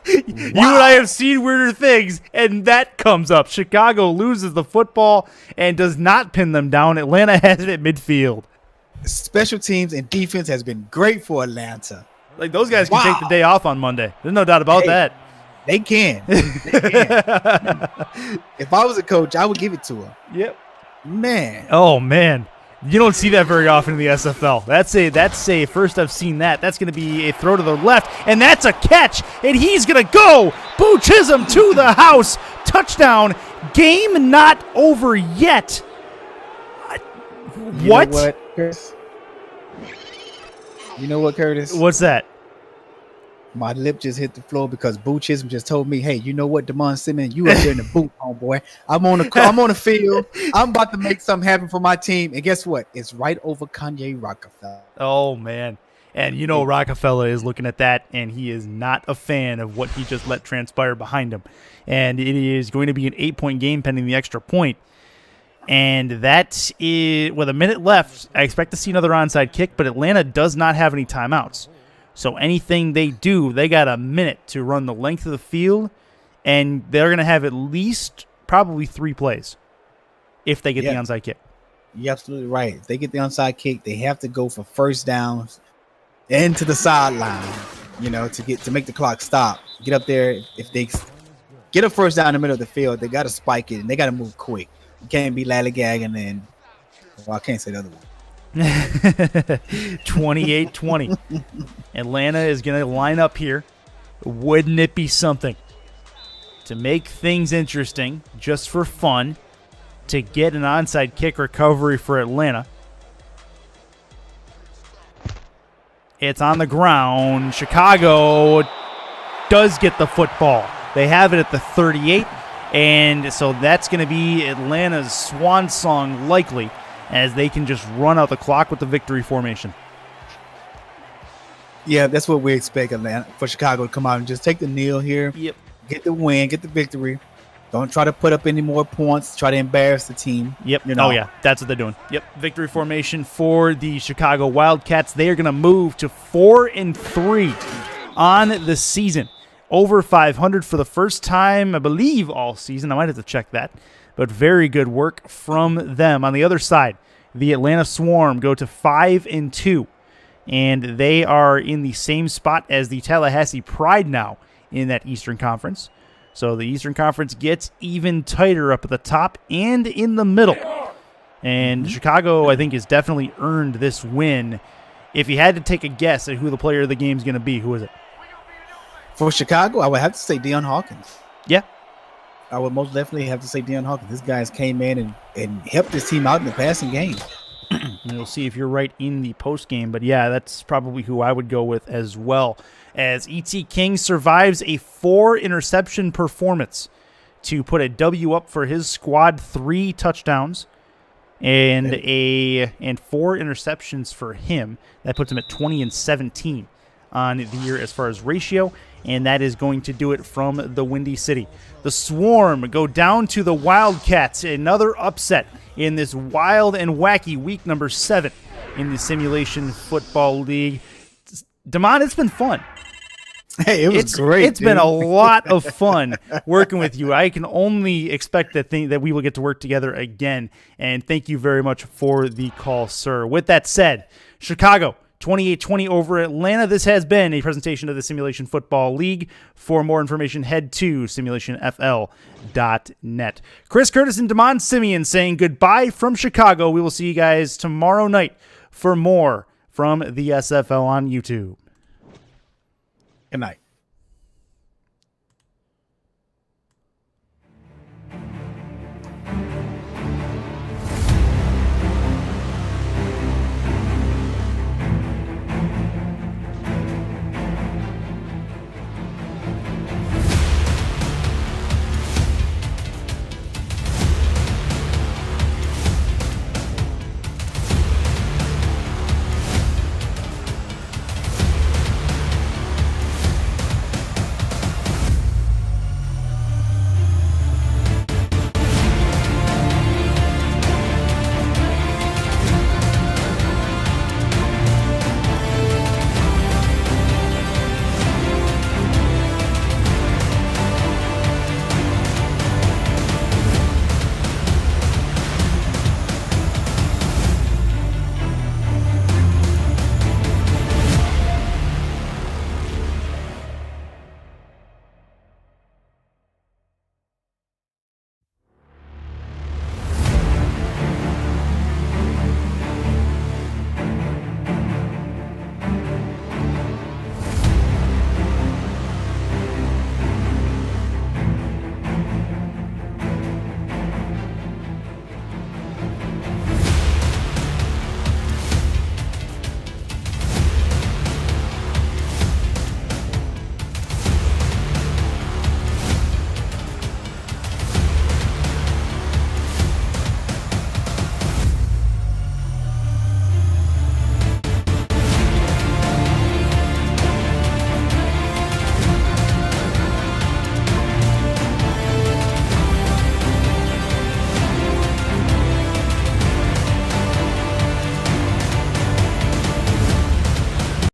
Speaker 1: You and I have seen weirder things, and that comes up. Chicago loses the football and does not pin them down. Atlanta has it at midfield.
Speaker 4: Special teams and defense has been great for Atlanta.
Speaker 1: Like, those guys can take the day off on Monday. There's no doubt about that.
Speaker 4: They can. If I was a coach, I would give it to him.
Speaker 1: Yep.
Speaker 4: Man.
Speaker 1: Oh, man. You don't see that very often in the SFL. That's a first I've seen that. That's going to be a throw to the left, and that's a catch, and he's going to go. Boo Chisholm to the house. Touchdown. Game not over yet.
Speaker 4: You know what, Curtis? You know what, Curtis?
Speaker 1: What's that?
Speaker 4: My lip just hit the floor because Boo Chisholm just told me, "Hey, you know what, Damon Simmons, you up there in the boot, homeboy. I'm on the field. I'm about to make something happen for my team." And guess what? It's right over Kanye Rockefeller.
Speaker 1: Oh, man. And you know Rockefeller is looking at that, and he is not a fan of what he just let transpire behind him. And it is going to be an 8-point game pending the extra point. And that is, with a minute left, I expect to see another onside kick, but Atlanta does not have any timeouts. So anything they do, they got a minute to run the length of the field, and they're going to have at least probably 3 plays if they get the onside kick.
Speaker 4: You're absolutely right. If they get the onside kick, they have to go for first downs into the sideline, to make the clock stop. Get up there. If they get a first down in the middle of the field, they got to spike it, and they got to move quick. You can't be lollygagging and, I can't say the other one.
Speaker 1: 28-20. Atlanta is going to line up here. Wouldn't it be something to make things interesting, just for fun, to get an onside kick recovery for Atlanta? It's on the ground. Chicago does get the football. They have it at the 38, and so that's going to be Atlanta's swan song likely, as they can just run out the clock with the victory formation.
Speaker 4: Yeah, that's what we expect for Chicago to come out and just take the kneel here.
Speaker 1: Yep.
Speaker 4: Get the win, get the victory. Don't try to put up any more points, try to embarrass the team.
Speaker 1: Yep. Oh, yeah, that's what they're doing. Yep, victory formation for the Chicago Wildcats. They are going to move to 4-3 on the season. Over 500 for the first time, I believe, all season. I might have to check that. But very good work from them. On the other side, the Atlanta Swarm go to 5-2, and they are in the same spot as the Tallahassee Pride now in that Eastern Conference. So the Eastern Conference gets even tighter up at the top and in the middle. And Chicago, I think, has definitely earned this win. If you had to take a guess at who the player of the game is going to be, who is it?
Speaker 4: For Chicago, I would have to say Deion Hawkins.
Speaker 1: Yeah.
Speaker 4: I would most definitely have to say Deion Hawkins. This guy's came in and helped his team out in the passing game.
Speaker 1: We'll see if you're right in the post game, but yeah, that's probably who I would go with as well. As E.T. King survives a 4-interception performance to put a W up for his squad, 3 touchdowns and 4 interceptions for him. That puts him at 20-17 on the year as far as ratio, and that is going to do it from the Windy City. The Swarm go down to the Wildcats, another upset in this wild and wacky week number 7 in the Simulation Football League. Damon, it's been fun.
Speaker 4: Hey, it was great.
Speaker 1: It's been a lot of fun working with you. I can only expect that we will get to work together again, and thank you very much for the call, sir. With that said, Chicago 28-20 over Atlanta. This has been a presentation of the Simulation Football League. For more information, head to simulationfl.net. Chris Curtis and Damon Simeon saying goodbye from Chicago. We will see you guys tomorrow night for more from the SFL on YouTube.
Speaker 4: Good night.